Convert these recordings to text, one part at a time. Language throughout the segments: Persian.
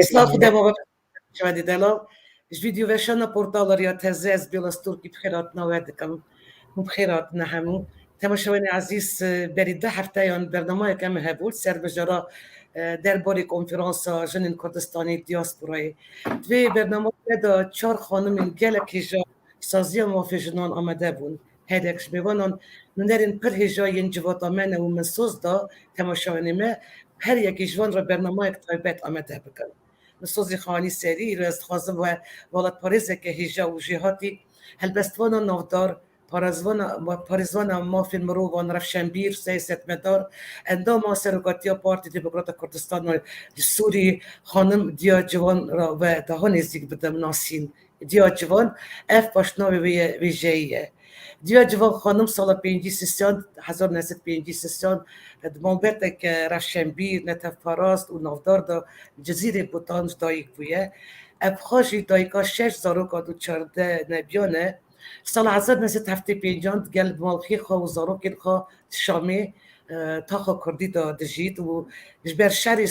Slav demo شوادي دلو فيديو وشنا بورتال ريا تزاز بيلاس تركي بخيرات نوادكم وبخيرات نحمو تماشواني عزيز بريد حفتايان برنامج كم هبول سر بجرا در باری کنفرانس جنین کردستانی دیاسپورای دوی برنامه دا 4 خانم گلک هجا سازی موافق جنان آمده بون هدکش میوانن نندرین پر هجا ین جواتا منه و مسوز دا تماشاوانی ما هر یکی جوان را برنامه تایبت آمده بکن مسوزی خانی سری رست خازم و والد پاریزه که هجا و جهاتی هلبستوانا نافدار پارزوانا ما فی المروان رفشنبیر سیاست مدار اندام سرگاتیا پارتی دموکرات کردستان سوری خانم دیا جوان را و دهان نزدیک بدم ناسین دیا جوان اف باشناوی ویژه‌ایه دیا جوان خانم سال 1953 دمانبرت که رفشنبیر نتف پاراست و نافدار دا جزیره بوتانج دایک بویه اف خاشی دایکا 6 زاروکا دو 14 نبیانه سال 1975 قلب مالخی خو و زاروکین خو شامی تا خو کردی دا دجید و جبر شهر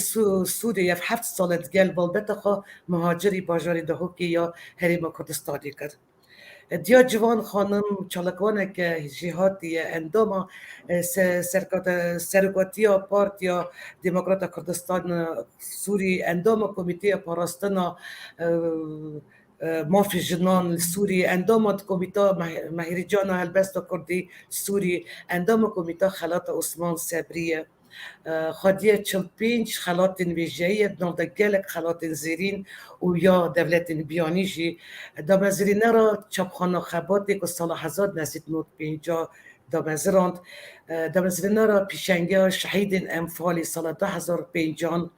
سوریه یف 7 سال قلب البته خو مهاجری باجاری دهو که یا هریم کردستانی کرد دیا جوان خانم چالکوانه که جهاتی اندام سرگاتی پارتیا دموکرات کردستان سوری اندام کمیته پاراستنا مافی جنان سوری اندام کمیته مهری جان هلبست کردی سوری اندام کمیته خلات عثمان صبریه خادیه 45 خلات ویژه‌ای بنام گلک خلات زیرین و یا دولت بیانیجی دامزرینه را چاپخانه خباتی که سال 1950 دامزراند دامزرینه را پیشنگه شهید انفالی سال 2050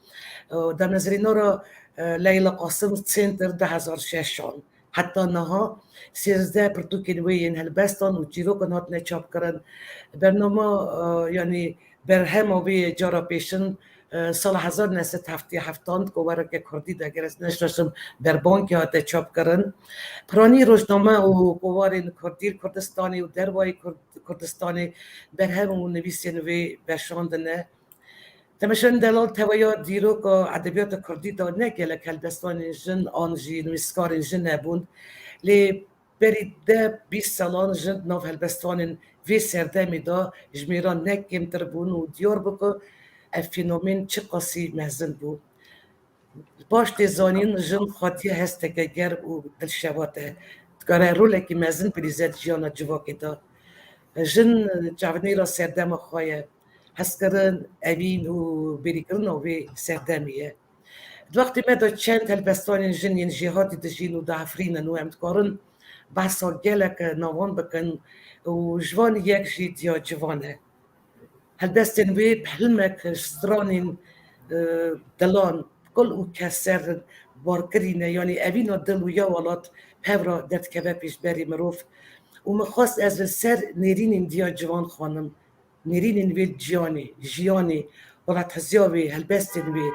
دامزرینه را لیلا قاسم سنتر 2006 حتی نها 13 پرتوکینوی هلبستان و جیروکن هات نچاپ کرن برنامه یعنی برهم وی جارا پیشن سال 1977 که ورک کردی دگرس نشرشم بر بانک هات چاپ کرن پرانی روزنامه و قوارین کردی کردستانی و دروای کردستانی برهم و نویسین وی برشاندنه تماشن دلال تویا دیروک ادبیات کردی دا نگله کلبستان جن آنجی نویسکار جن نبوند لی بریده 20 سالان جن ناف هلبستان وی سردمی دا جمیران نکیم تربون و دیار بکو فینومن چه قاسی مهزن بود باش دیزانین جن خاطی هسته که گرب و دلشواته تکاره روله که مهزن بریزد جیانا جواکی دا جن جوانی را سردم خواهی هسکرن اوین و بریکرن و وی سردمیه وقتی ما دا چند هلبستان جن ین جهاتی دجین و دا افرینن و امتکارن بحثا گلک نوان بکن و جوان یک جید یا جوانه هلبستان وی بحلمک سترانین دلان کل او کسر بارکرینه یعنی اوین دل و یا ولات پورا دت که پیش بری مروف و مخواست از سر نیرین دیا جوان خانم نیرین وی جیانی ولات هزیاوی هلبستان وی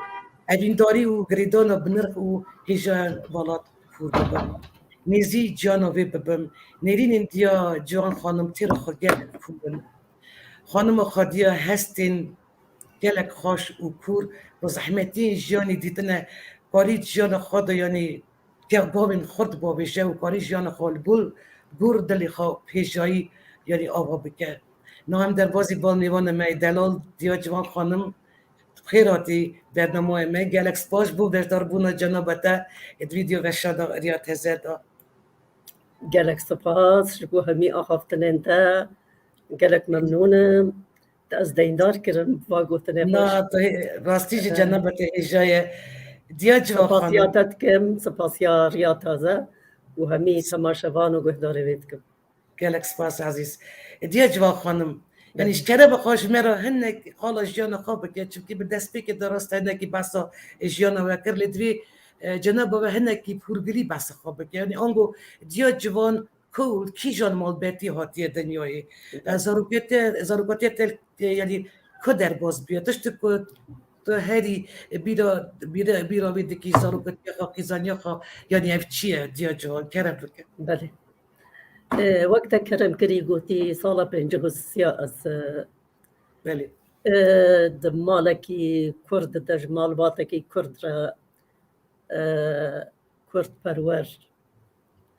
اوین داری و گریدان بنرخ و هیجان ولات فور ببم نیزی جانوی ببم نیرین دیا جوان خانم تیر خگل فورن خانم خادیا هستین گلک خوش و کور و زحمتی جیانی دیدن کاری جیان خود یعنی که باوین خورد باویشه و کاری جیان خال بول گور دلی خواه پیجایی یعنی آوا بکه نه هم در بازی بال نیوان می دلال دیا جوان خانم خیراتی برنامه می گلک سپاش بود دار بونا جنابته اد ویدیو و شادا ریات هزده گلک سپاس شکو همی آخافتنین تا گلک ممنونم تا از دیندار کرم واگوتنه باش نه راستیج جنابته ایجای دیا جوان خانم سپاسیاتت کم سپاسیا ریا تازه و همی تماشوان و گهداره وید کم گلک سپاس عزیز دیا جوان خانم یعنی اشکره بخواش مرا هنک حالا جیانا خواب بکه چونکه به دست بکه درست هنکی بسا جیانا وکر لدوی جناب و هنکی پورگری بسا خواب بکه یعنی آنگو دیا جوان کول کی جان مال بیتی هاتی دنیای زاروکتی یعنی کدر باز بیاد تشت که تو هری بیرا بیده که زاروکتی خواه کیزانی خواه یعنی اف چیه دیا جوان کرم بکه بله وقتا کرم کری گوتی سالا پنجه سیا از بله دمالکی کرد دج مالباتکی کرد را کرد پرور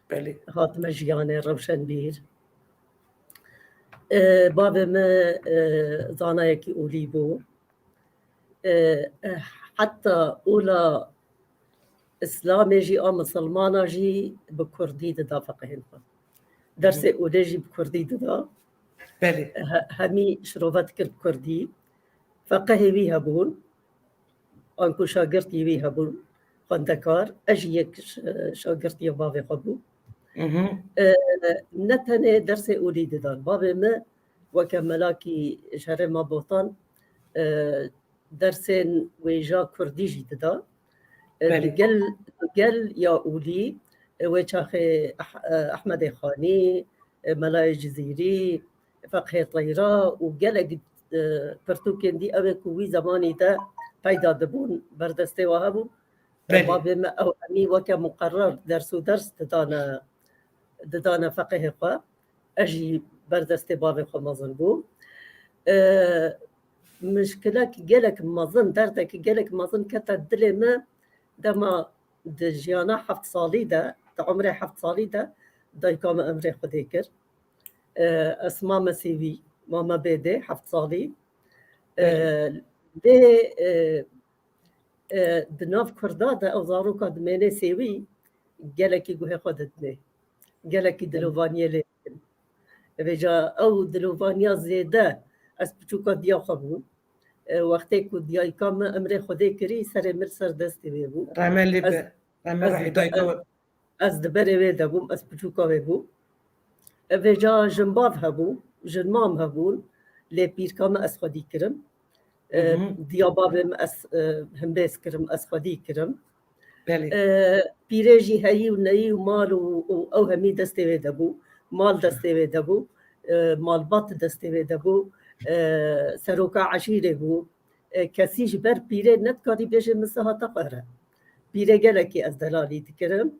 بله هات مجیان روشن بیر باب ما زانه کی اولی بو حتی اولا اسلام جی آ مسلمان جی بکردی دا فقهن درس اولی جی بکردی دا بله همی شروفت کرد کردی فقهی وی هبون آنکو شاگرتی وی هبون خواندکار اجی یک شاگرتی باوی خبو نتنه درس اولی دادن باب ما وکملاکی شهر ما بوطان درس ویجا کردی جی دادا دقل یا اولی وچاخ احمد خانی ملای جزیری فقه طیرا و گلگ پرتوکن دی اوه کوی زمانی دا پیدا دبون بردسته و هبون باب ما او امی وکا مقرر درس و درس ددانا فقه خوا اجی بردسته باب خوا مازن بو مشكلة جالك مظن دردك جالك مظن كتا دلي ما دما دجيانا حفت صالي دا عمري حفت صالي دا يقام أمري خديكر اسماء مسيوي ماما بيدي حفت صالي دي دناف كردادا أو زاروكا دميني سيوي جالك يقوهي خدتني جالك دلوفانيا لي بجا أو دلوفانيا زيدا اسبچوکا دیا خبون وقتی که دیای کام امر خودی کری سر مر سر دستی وی بو رحمه به رحمه رحیدای تو از دبر وی دبوم اسبچوکا وی بو و جا جنباف هبو جنمام هبون لی پیر کام از خودی کرم دیا بابم از هم بیس کرم از خودی کرم پیرجی هایی و نایی و مال و او همی دستی وی دبو مال دستی وی دبو مال بات دستی وی دبو سروکا عشیره بو کسی جبر پیره ندکاری بیشه مساها تقره پیره گلکی از دلالی دکرم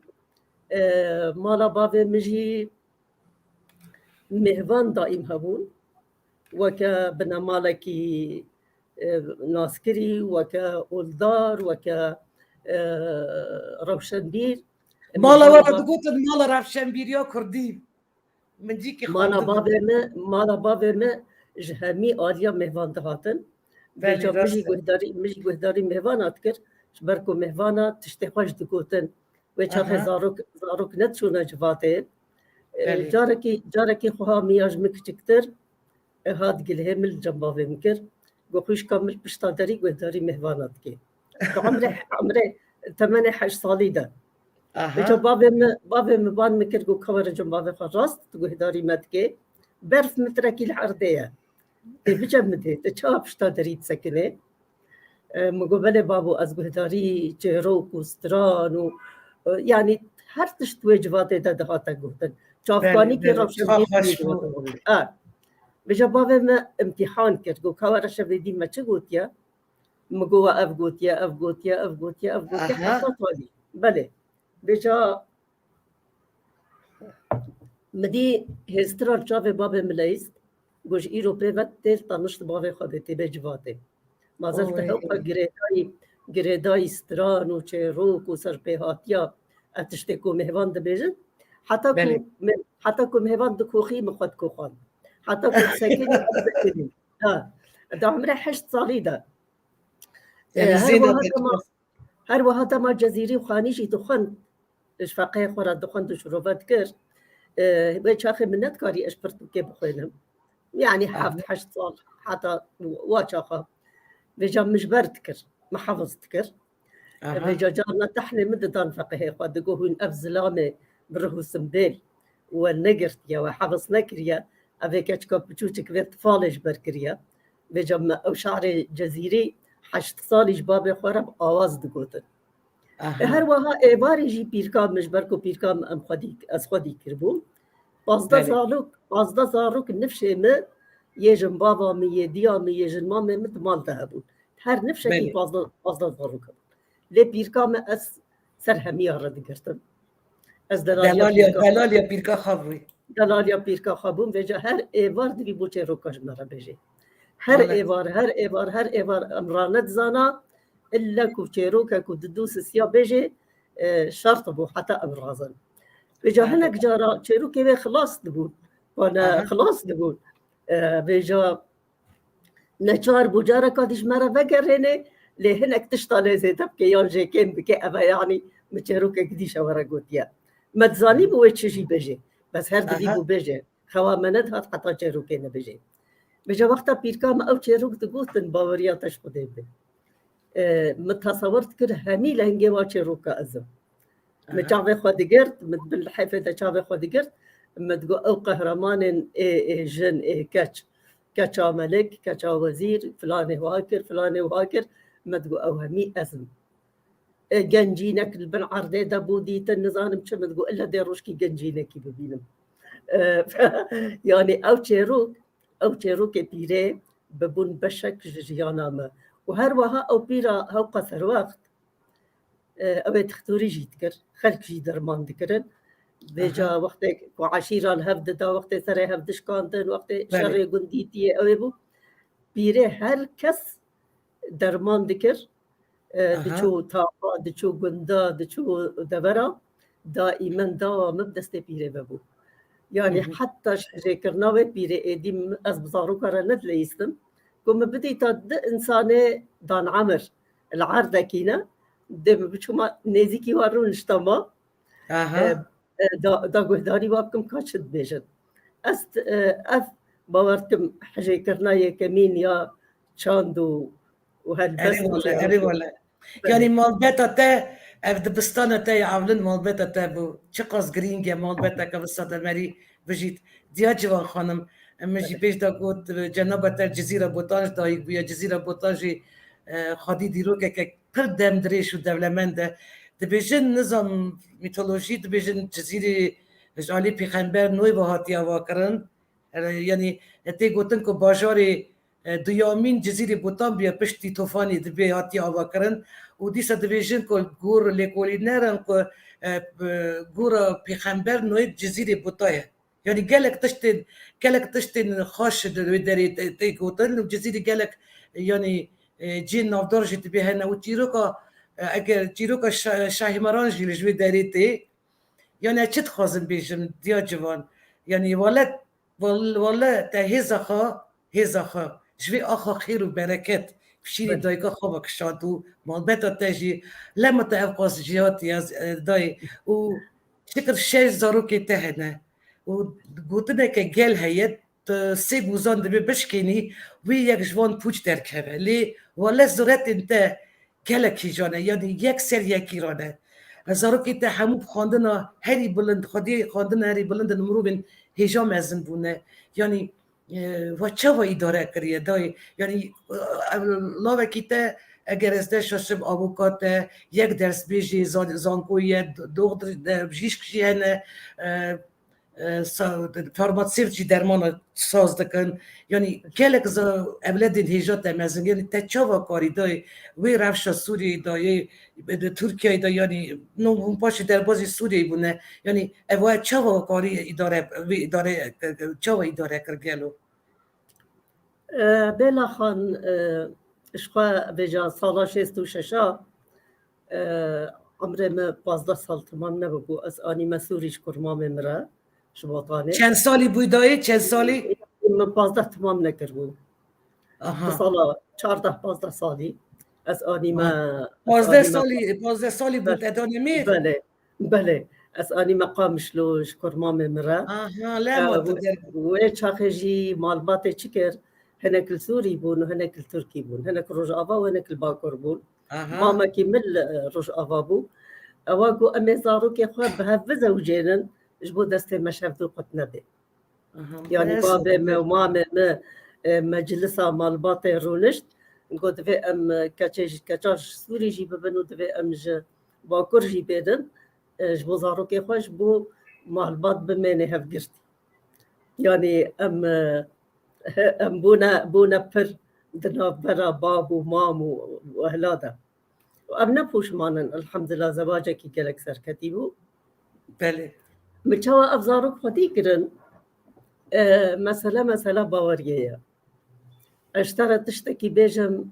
مالا باوه مجی مهوان دائم هبون وکا بنا مالکی ناسکری وکا اولدار وکا روشنبیر مالا وقت قلت مالا روشنبیر یا کردی من دیکی مالا باوه ما جهمی آریا مهوان دهاتن بجا مجی گهداری مهوانات کر برکو مهوانا تشتی خوش دکوتن و چاخه زاروک ندشونه جواته جارکی خواه میاج مکچکتر هاد گله مل جنباوه مکر گو خوش کامل پشتاداری گهداری مهوانات که عمره 8 سالی ده بجا بابه مبان مکر گو کور جنباوه خواه راست گهداری مد که برف مترکی العرضية بجمده تشاب شتادريت سكنه مقبله بابو از گهداری چهروک و ستران و يعني هر تشت وجواته ده دهاتا گفتن چافکانی که روشن بجا بابه ما امتحان کرد گو کاورا شویدی ما چه گوتیا مگو اف گوتیا حتی طالی بله بجا مدی هسترار چاوه بابه ملیست گوش ایرو پیوت تیل تانشت بابه خودتی بجواته مازل تحقا گریدای ستران و چهروک و سرپیهاتیا اتشتی کو مهوان ده بیجن حتی کو مهوان ده کوخی مخواد کوخان حتی کو سکنی سکنی ده عمره 8 سالی ده هر وها ما جزیری و خانیشی دخند اشفاقه خورا دخند و شروفت کرد بيت شاخي من نتكاري اشبرتو كيف بخينهم يعني حافظ 8 سال حتى واشاخا بيجا مجبر تكر ما حافظ تكر بيجا جارنا تحني مددان فقهي قد قوهن افزلامي برهو سمبيل والنقرت يا وحافظ نكريا افيك اتشكو بچوچك بيت فالج بركريا بيجا او شعري جزيري 8 سال جبابي خورب آواز دقوتن هر وها ایواری جی پیرکام مجبرکو پیرکام ام خودی از خودی کربون 15 سالوک نفشه ما یه جنبابا می یه دیا می یه جنما می متمال ده بود هر نفشه کی 15 سالوک بود لی پیرکام از سر همی آرد گرتم از دلالیا پیرکا خبری دلالیا پیرکا خبون وجه هر ایوار دوی بوچه روکاش مرا بجه هر ایوار امراند زانا إلا كوتشيروكا كوددوس سيا بيجي شرط بو حتى ابرازن بجا هناك جارا تشيروكي بي خلاص دبون وانا خلاص دبون بجا نچار بوجارا كادش مرة بقر هنا لهناك تشتغل زي تبكي يان جيكين بكي أبا يعني متشاروكا قديش ورا قوتيا ما تزاني بو تشي بيجي بس هر دبي بو بيجي خوا مند هات حتى تشاروكي نبيجي بجا وقتا بيركا ما أو تشاروك تقولتن باوريا تشقدي بي متصورت كر همي لهنجي وا تشاروكا أزم متشافي خودي قرت بالحيفة تشافي خودي قرت متقو أو قهرمان جن كاتش كاتشا ملك كاتشا وزير فلاني وهاكر فلاني وهاكر ما تقول او همي ازم جنجينك البن عرضي دبودي النظام مش ما تقول الا ديروشكي جنجينك ببينم يعني او تشيروك بيري ببون بشك جيانا ما وهروها او بيرا هو قصر وقت او تختوري جيتكر خلق جي درمان دكرن بيجا وقتك وعشيران هفد دا وقت سري هفدش كاندن وقت شري قنديتي اويبو بيري هر كس درمان دكر دچو تاقا دچو قندا دچو دبرا دائما دوام بدست بيري ببو يعني حتى شكرناوي بيري ايدي از بزارو كارا ندليستم كم بدي تاد انساني دان عمر العرضة كينا دم بچوما نيزيكي وارون اشتما دا قهداري وابكم كاشت بيجن است اف باورتم حاجه كرنايه كمين يا شاندو وهالبس ولا يعني مال بيتا تا اف دبستانه تا يعملن مال بيتا تا بو تشقص جرينجا مال بيتا كبسات المري بجيت دياجوا خانم مجي بيش دا قلت جنابه الجزيره بوتاج دا يبيا جزيره بوتاجي خدي ديروكا كردم دريش ودولمنده دبيجن نظام ميثولوژی دبيجن جزيره جالي پیغمبر نوی وهاتیا واکرن يعني تی گوتن کو باجاری دویامین جزیره بوتان بیا پشتی طوفانی دبی هاتیا واکرن و دیسا دبيجن کو گور لیکولینرن کو گور پیغمبر نوی جزیره بوتای يعني قالك تشتن خاش دري تی گوتن جزيره قالك يعني جين نافدارجي تبي هنا وتيروكا اگر تيروكا شاهمرانجي اللي جوي داريتي يعني اچت خازم بيجم ديا جوان يعني والله تا هزخا جوي اخا خير وبركات بشيري دايكا خوبك شادو مال بيتا تاجي لما تأبقاس جياتي داي و شكر الشاش زاروكي تهنا وقلتنا كجال هيت سيب وزان دبي بشكيني وياك جوان بوش تركبه لي والله زرت انت كلكي جانا يعني يك سر يكي رانا زاروكي تا همو خواندنا هری بلند خواندنا هری بلند نمرو بین هجام ازن بونه يعني وچه اداره کریه دای يعني لاوکی تا اگر ازده شاشم آبوکات یک درس بیجی زانکویه دغدر بجیش کشی هنه فارماسيفجي درمان ساز دكن يعني كلك ز اولاد هجات مزن يعني تشوا كاري داي وي رفش سوري داي تركيا داي يعني نو باش در بازي سوري بونه يعني اوا تشوا كاري اداره تشوا اداره كرجلو بلا خان اشقا بجا سالا 66 عمره ما 15 سال تمام نبگو از آنی مسوریش کرمام مرا شباطانه چند سالی بودایی؟ چند سالی؟ من 15 تمام نکردم. سالا 14-15 سالی از آنی ما 15 سالی بود ادانه میر؟ بله از آنی مقامش لوش کرمام مرا لا و چاخجی معلومات چکر هناك السوري بون وهناك التركي بون هناك رجعوا وهناك الباكور بون ماما كمل رجعوا بو اواقو امي زاروك يا خواب بهفزة وجينا جبو دستي ما شافدو قتنا بي يعني بابا ما وماما ما مجلسة مال باطي رونشت نقول دفي ام كاتاش سوري جيب بنو دفي ام باكور جيبيدن جبو زاروك يا خواب جبو مال باط بماني هفقرتي يعني ام بونا بر دنا برا بابو مامو واهلادا وام نبوش مانن الحمد لله زواجك كلك سركتيبو بله متشوا افزاروك خديكرن مسألة باورية اشترت تشتكي بيجم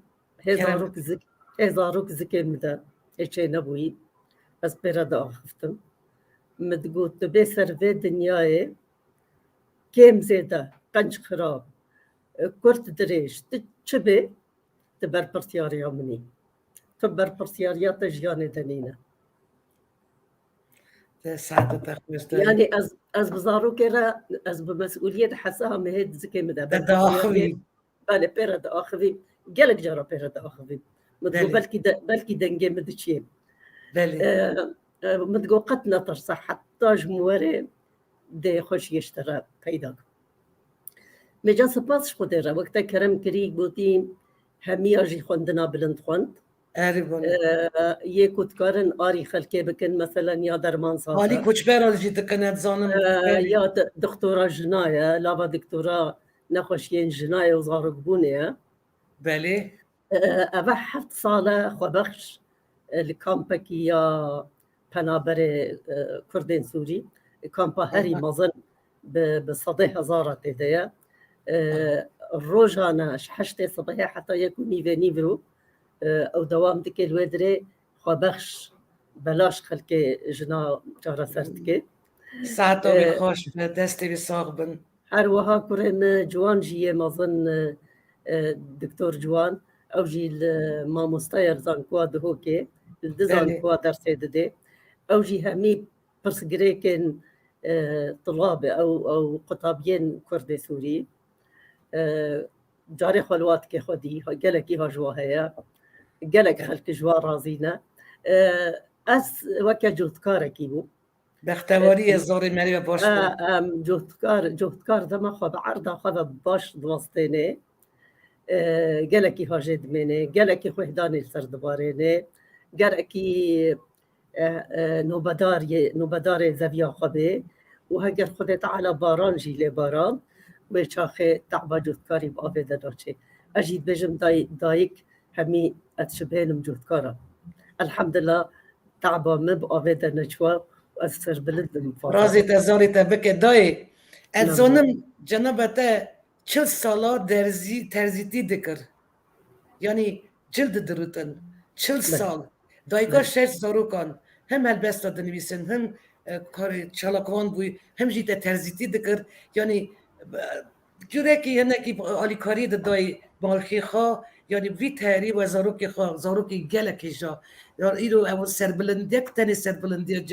هزاروك زكي مدى اشي نبوي از پیرا دا آخفتم مدگوت به سروه دنیای کم زیده قنج خراب کرد دریش چه به تبر پرسیاریا منی تبر پرسیاریات جیان دنینه سعادتك مستر يعني از بزارو كرا از بمسؤولية حسها مهد زكي مدى ده آخوي بالي بيرا دا آخوي قالك جارا بيرا دا آخوي مدقو بلكي دنجي مدشين بلي مدقو قتنا ترصح حتى جمواري دي خوش يشترى كيداك مجا سپاس خودرا وقتا كرم كريك بوتين همي اجي خوندنا بلند خوند یک کارن آری خلکه بکن مثلا یا درمان سازه آلی کوچبر جی دکنت زانم یا دکتورا جنایه لاوا دکتورا نخوشین جنایه و زارق بونه بله اوه 7 ساله خوبخش لکامپکی یا پنابر کردین سوری کامپا هری مازن به 100,000 تیده روزانه 8 صبح حتی یکو نیورو او دوام دکه الودره خوابخش بلاش خلک جنا جارا سرتکه ساعتا بی خوش دستی بی ساق بن هر وها کرن جوان جیه مازن دکتور جوان او جی ماموستایر زانکوا دهو که دزانکوا درسه دده او جی همی پرسگریکن طلاب او قطابین کرد سوری جاری خلوات که خودی گلکی ها جواهیا قالك خلك جوار رازينا أس وكا جوتكار كيبو باختواري الزوري مريم باش جوتكار دما خذ عرضه خذ باش دوستيني قالك هاجد مني قالك وحداني السردباريني قالك نوبدار زفيا خبي وهجر خذت على باران جيلي باران وشاخي تعبا جوتكاري بأبدا دوتشي أجيد بجم دايك همي اتشبهنم جوتكارا الحمد لله تعبا مبقى بيدا نجوا وأثر بلدم رازي تزاري تبكي داي اتزانم جنبتا 40 سالا ترزيتي دكر يعني جلد دروتن 40 سال دايقا 6 زاروكان هم هالبستا دنويسن هم كاري چالاكوان بوي هم جيتا ترزيتي دكر يعني جوريكي هناكي آلي كاري داي مالخي خوا يعني في تهري وزاروكي خوا زاروكي جالكي جا يعني إيرو أو سربلنديك تاني سربلندية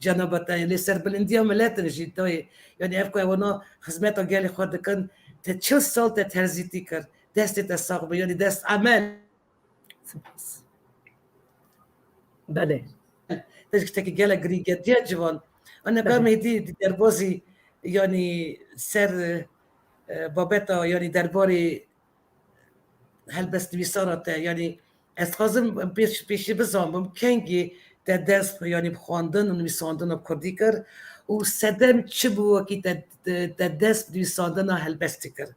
جنبتا يعني سربلندية ملاتن جيتاي يعني أفكو أونا خدمتا جالي خوا دكان تشل سال تتهرزيتي كر دست تساقب يعني دست عمل بله تشكتكي جالا غريجة ديا جوان أنا قام هدي دربوزي يعني سر بابتا يعني درباري هل بس نویسارات يعني استخازم پیش بزام ممکنه در درس يعني بخواندن و نویساندن و کردی کر و سدم چه بو که در درس نویساندن هل بستی کر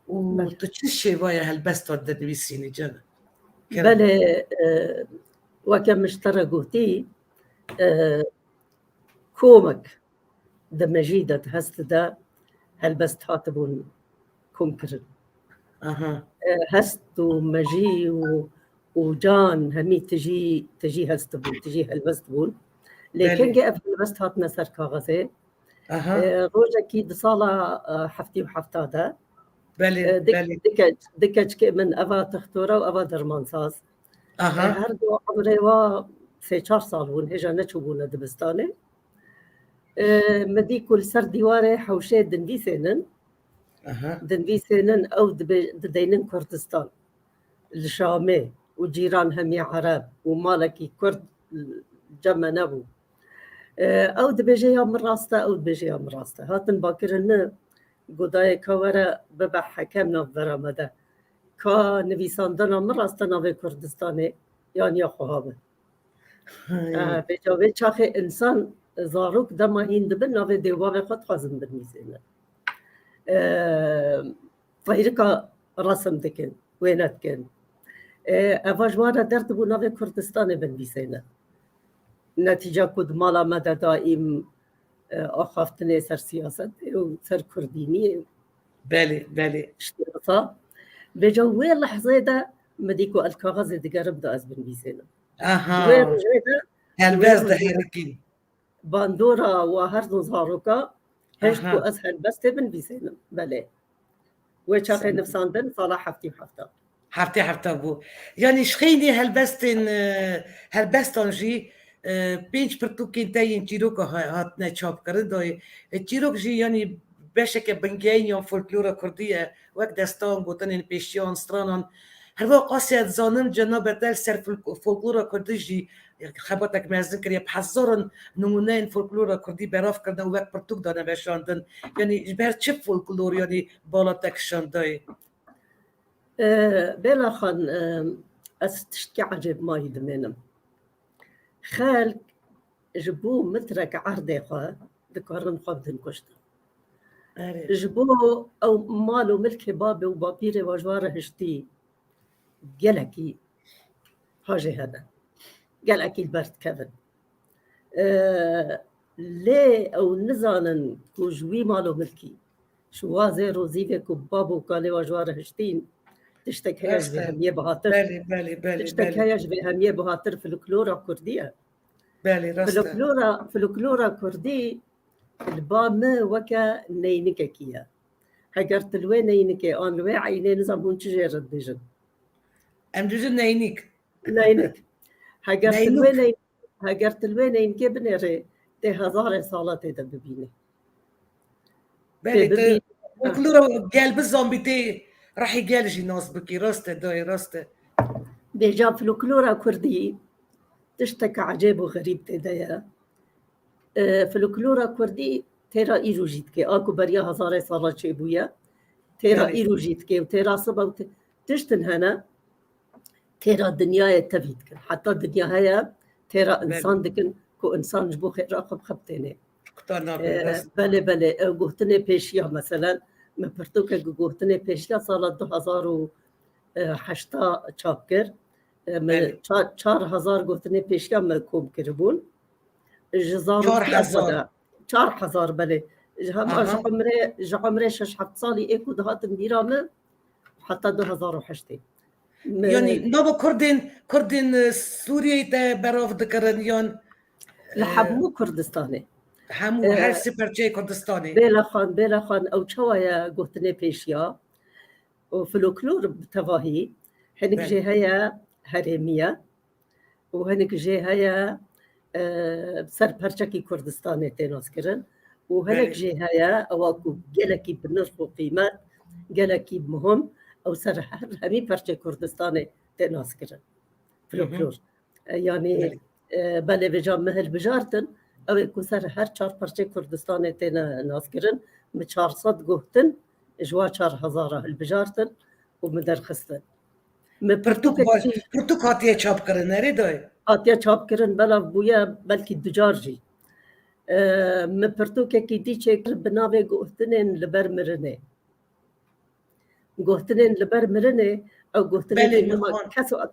و تو چه شیوه هل بست در نویسینی جان بله وكم اشترقوتي كومك ده مجيدة هست ده هل بس هاتبون كومكرن هست ومجي وجان همي تجي هستبون تجي هالبستبون لكن جاء في البست هاتنا سر كاغذي روجا كي دصالة حفتي وحفتا ده بلي دكج من أفا تختورة وأفا درمانساز هردو عمري وا 3-4 سال ون هجا نشوبونا دبستاني مدي كل سر ديواري حوشي دنبيسينن دنبيسينن أو ددينن كردستان الشامي وجيران همي عرب ومالكي كرد جمع نبو أو دبيجيا من راسته أو دبيجيا من راسته هاتن باكرن قداي كورا ببع حكمنا برامده كا نویساندن من راسته ناوی کردستانه يعني خوابه بجاوه چاخه انسان زاروک دما هین دبن ناوی دیواب خود خازم برمیزینه فهیرکا رسم دکن وینت کن اواجوارا درد بو ناوی کردستانه برمیزینه نتیجه کد مالا مده دائم آخافتنه سر سیاست و سر کردینی بله اشتراطا بجوه اللحظة ده مديكو الكاغذ دقارب دا أزبن بيسينا دوێ آها ڕژێدا هلبست ده هرکین باندۆرا و هەردوو زارۆکە هێشت آها. بۆ ئەس هەلبەستێ بنویسێنم بەلێ وێ چاقێ نفساندن ساڵا هەفتی هەفتە هفته بو یعنی شخینی هلبستان جی پنج پرتوکین تاین چیروک هات نه چاپ کرد دای چیروک جی یعنی بشه که بنگین یا فولکلور کردیه وقت دستان گوتن این پیشیان سترانان هر وقت قاسیت زانم جناب دل سر فولکلور کردی جی خبرتك مازن كريم حزرن نمونين فولكلور كردي براف كردن وقت پرتوک دانه بشاندن یعنی بر چه فولکلور یعنی بالا تکشان دای بێلا خان ئەس تشتکی عجب مای دمێنم خەلک ji bo mitrek erdê xwe dikarin xwe bidin kuştin ji bo ew mal û milkê babê û bapîrê wajwara hiştî gelekî hajê hene gelekî li ber dikevin lê ew nizanin ku ji wî mal û milkî ji wazê rozîvê ku bab û kalê wajwara hiştîn tiştek heye ji vê hemiyê bihatir tiştek heye ji vê hemiyê bihatir folklora Kurdî ye folklora Kurdî li ba me weke neynikekî ye heger tu li wê neynikê an li wê eynê nizam hûn çi jê re dibêjin em dibêjin neynik heger tu li wê neynikê binêrê tê hezarê sala tê de bibînê folklora gel bizan bîtê rahî gel jî nas bikî rast e dayê rast e bêja folklora Kurdî tişteka ecêb û xerîb tê de ye folklora Kurdî têra îro jî dike a ku beriya hezarê sala çêbûye têra îro jî dike û têra siba tiştin hene têra dinyayê tevî dikin heta dinya heye têra insan dikin ku insan ji bo xêra xwe bixebitêne belê ew gotinê pêşiya meselen min pirtûkek gotinê pêşiya sala 2008 çap kir 4000 gotinê pêşiya me kom kiribûn ji 4000 belê ji emirê 6 salî ê ku dihatin bîra min heta 2008 yani nava Kurdên Sûriyeyê te berav dikirin yan li hemû Kurdistanê hemû her sê perçeyê Kurdistanê bêla xan ew çawa ye gotinê pêşiya û folklor bi tevahî hinek jê heye herêmî ye û hinek jê heye ser perçekî Kurdistanê tê naskirin û hinek jê heye ewa ku gelekî bi nirx û qîmet gelekî muhim ew ser hemî perçê Kurdistanê tê naskirin folklor yanî belê vêja me hilbijartin ew ê ku ser her çar perçê Kurdistanê tê naskirin mi 400 gotin ji wa 4000 hilbijartin û mi derxistin pirtûk hatiye çapkirin erê dayê hatiye çapkirin belav bûye belkî ducar jî mi pirtûkekî dî çêkir bi navê gotinên li ber mirinê gotinên li ber mirinê ew gotinê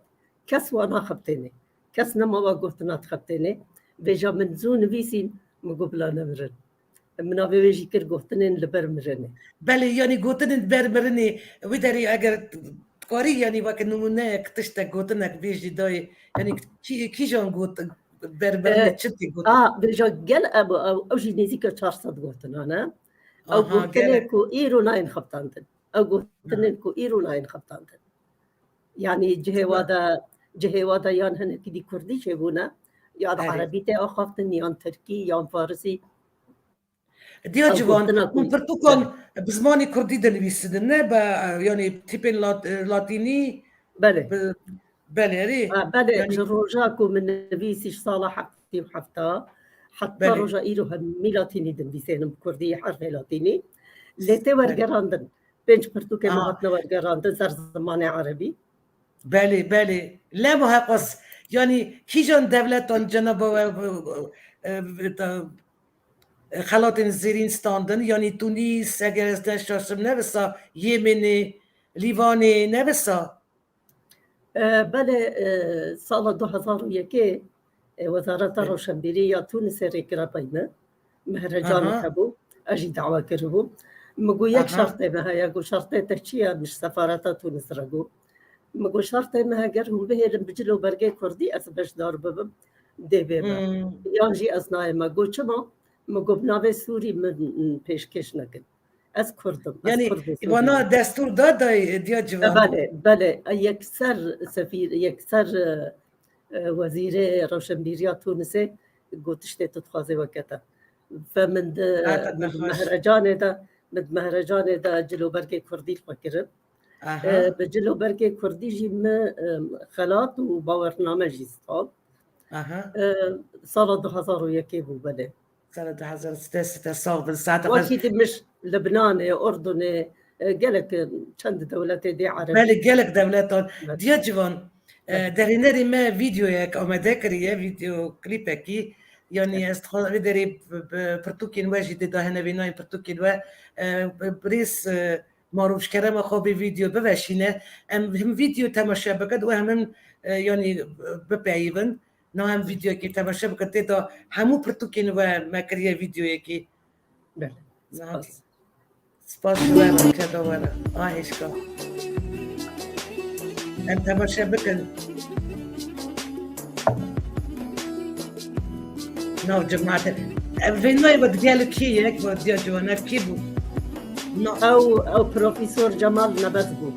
kes wan naxebitêne kes nema wa gotina dixebitêne vêja min zû nivîsîn min got bila nemirin min navê wê jî kir gotinên li ber mirinê belê yanî gotinên li ber mirinê wî derê eger karî yanî weke nûmuneyek tiştek gotinek bêjî dayê yanî kîjan got ber mirinê çi tê got vêja gel ew jî nêzîka 400 gotinan e ew gotinê ku îro nayên xebitandin ew gotinên ku îro nayên xebitandin yanî cihê wa de yan hinekî dî Kurdî çêbûne ya da Erebî tê axaftin yan Tirkî yan Farsî diya civan hûn pirtûkan bi zimanê Kurdî dinivîsin ne be yanî tîpên latînî belê erê belê ji roja ku min nivîsî ji sala heftî û hefta heta roja îro hemî latînî dinivîsênim Kurdî herfê latînî lê tê wergerandin pênc pirtûkê me hatine wergerandin ser zimanê Erebî belê lema heqas yanî kîjan devletan cenaba xelatên zêrîn standin yanî Tunîs eger ez de şaşim nevisa Yêmenê Lîvanê nevisa belê sala 2001 wezareta Rewşenbîrî ya Tunîsê rêkira peyme mehrecanê hebû ez jî dawa kiribû min got yek şertê me heye got şertê te çi ye ji sefareta Tunîs re got مگو شرط ما هگر هم بهرم بجلو برگه کردی از بشدار ببم دیوه با یانجی از نای مگو چما مگو بناوه سوری من پیشکش نکن از کردم از یعنی کرد ایوانا دستور داد دیا جوان بله یکسر سفیر یکسر وزیر روشنبیریا تونسه گوتشته تتخوازه وکتا فمن مهرجان دا جلو برگه کردی فکرم به جلو برگه کردی جی خلات و باورنامه جیستال سال 2001 بو بله سال 2006 سال بالساعة واكيد مش لبنان اردن قالك چند دولت دی عربی بله قالك دولت دیا جوان در اینری ما ویدیو یک آمده کریه ویدیو کلیپکی یعنی استخواه داری پرتوکین واجی دیده هنوینای پرتوکین و بریس معروفش کرم خوابی ویدیو بوشینه هم ویدیو تماشا بکد و هم یعنی بپیون نه هم ویدیو که تماشا بکد دیده همو پرتوکین و ما کریه ویدیو یکی بله سپاس دوارم که دوارم آهشکا هم تماشا بکن نو جماعة فين ما يبغى تقال كي هيك بدي جوانا كي بو او بروفيسور جمال نبذبو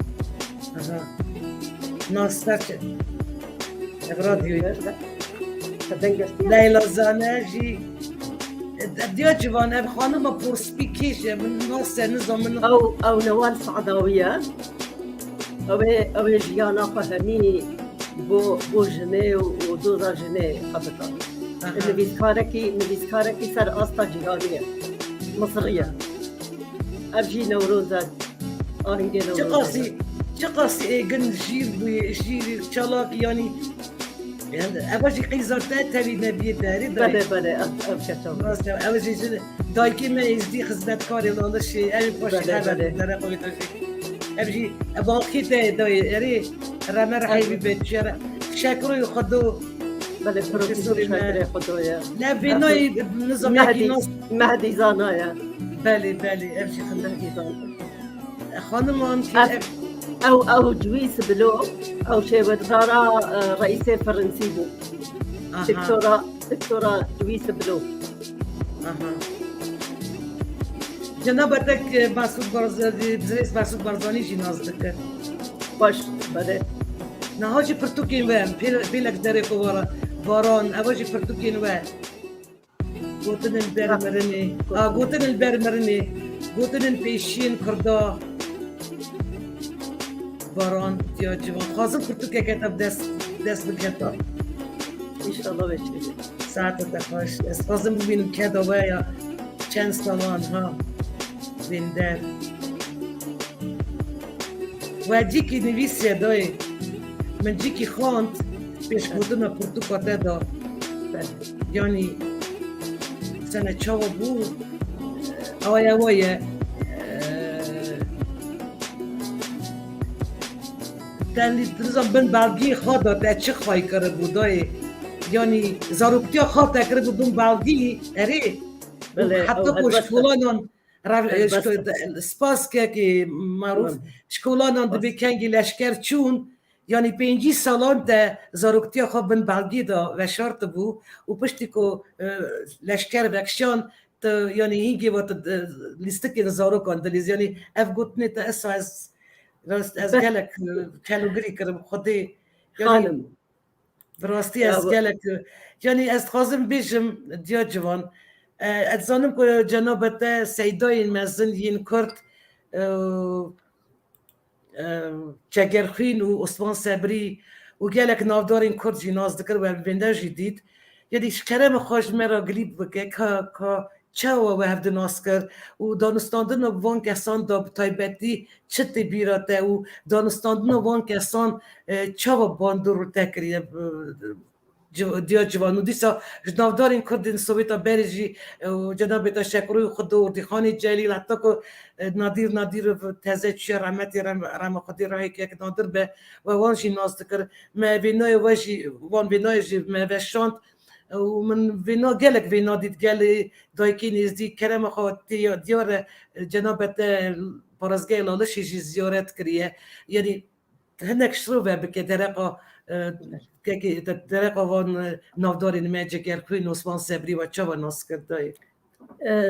نو ستارت راديو ليلى زاناجي ديو جوانا بخانم بور سبيكيش من ناس نظام او نوال صعداوية او جيانا فهمي بو جنيه ودوزا جنيه خبطان نویسکارکی سر آستا جهانیه مصریه ارجی نوروزت آهنگ نوروزت چه قاسی ایگن جیر چالاک یعنی اوشی قیزارته تاوی نبیه داری بله اوشی دایکی من ازدی خدمتکاری لالشی اوی پاشی خبر داره قوی تاشی اوشی باقی دای یعنی رمر حیبی بچه شکروی خودو بله پروفیسور شاکر خدایا لا بيناي نظام مهدي زانايا بله امشي مهدي زانا خانمان او جويس بلو او شي وزارة رئيس فرنسي بو دكتورة جويس بلو جنابتك مسعود بارزانی بزرس مسعود بارزانی جي نازدك باش بله نهاجي برتوكين وام بيلك داري كوارا باران اواجي برتوكين وام قوتن البرمرني قوتن البيشين كردا باران يا جوان خازم برتوكي كتب دست بالكتاب ان شاء الله بشكل ساعة تخاش خازم ببين كدا ويا چند سالان ها بين دار واجيكي نويسيا داي من جيكي خانت پیش بودن پرتوکاته دا یعنی سنه چاو بود اوایه دلی درزم بن بلگی خواه داده چه خواهی کرده بودای یعنی زاروکتیا خواه تکره بودن بلگی اره حتی که شکولانان سپاس که معروف شکولانان دبی کنگی لشکر چون یعنی 5 سالان ده زاروکتیا خواب بن بلگی دا و شرط بو و پشتی که لشکر بکشان تا یعنی هینگی وقت لیستکی زاروکان دلیز یعنی اف گوتنی تا اسا از گلک کلوگری کرم خودی یعنی براستی از گلک یعنی از خازم بیشم دیا جوان از زانم که جنابت سیدای مزن ین کرد چگرخین و عثمان صبری و گلک نافدارین کرد جی ناز دکر و بینده جی دید یعنی شکرم خوش مرا گلیب بکه که چه و هفته ناز کرد و دانستاندن وان کسان دا تایبتی چه بیراته و دانستاندن وان کسان چه و باندور تکریه دیا جوانو دیسا نافدارین کردین سویتا بریجی و جناب تشکروی خود و دیخانی جلیل حتی که نادیر تازه چی رحمتی رحم خودی راهی که نادر به و وانجی ناز دکر ما وینای وان وینای جی ما وشاند و من وینا گلک وینا دید گلی دایکی نیزدی کرم خود دیار جناب پارازگاه لالشی جی زیارت کریه یعنی هناك شروبه بك درقه كي درقه وان نافدارين ما جگر خوين عثمان صبري وچوا ناس كرداي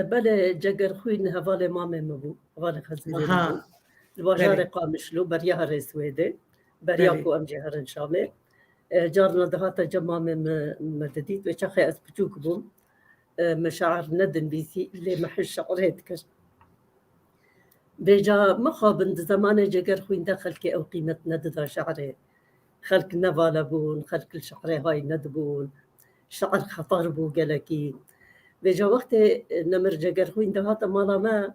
بله جگر خوین حوال مامه مبو حوال خزیده مبو ها الواجار بله قامشلو بریا هر سویده بریا بله کو ام جهرن شامه جارنا دهاتا جمامه مددید و چخی از بچوک بوم مشاعر ندن بيسي اللي محل شعر هيتكر بيجا مخابند زمان جگر خوين دخل كي او قيمة نددا شعره خلق نفالا بون خلق الشعر هاي ندبون شعر خطر بو قلكي بيجا وقت نمر جگر خوين دهاتا مالا ما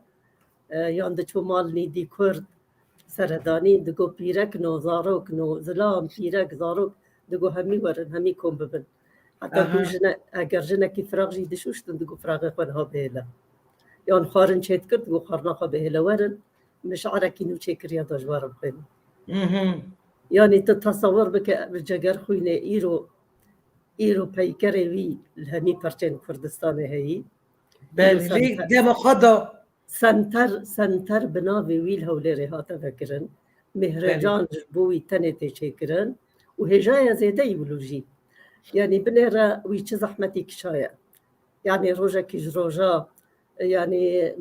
ياندچو مال نيدي كرد سردانين دقو بيرك نو زاروك نو زلام بيرك زاروك دقو همي ورن همي كوم ببن حتى كوجنا اگر جنا كي فراغ جي دشوش دقو فراغ خونها بهلا يان خارن شيت كرد دقو خارناها بهلا ورن مش عركي نو تشكر يا دجوار بخيم يعني تتصور بك بالجگر خوينه ايرو بيكري وي الهمي برشين كردستان هي بله ليك دم خدا سنتر بناوي ويل هوليري هاتا فكرن مهرجان بوي تنتي شكرن وهجايا زيدا يولوجي يعني بنيرا ويش زحمتي كشايا يعني روجا كيج روجا يعني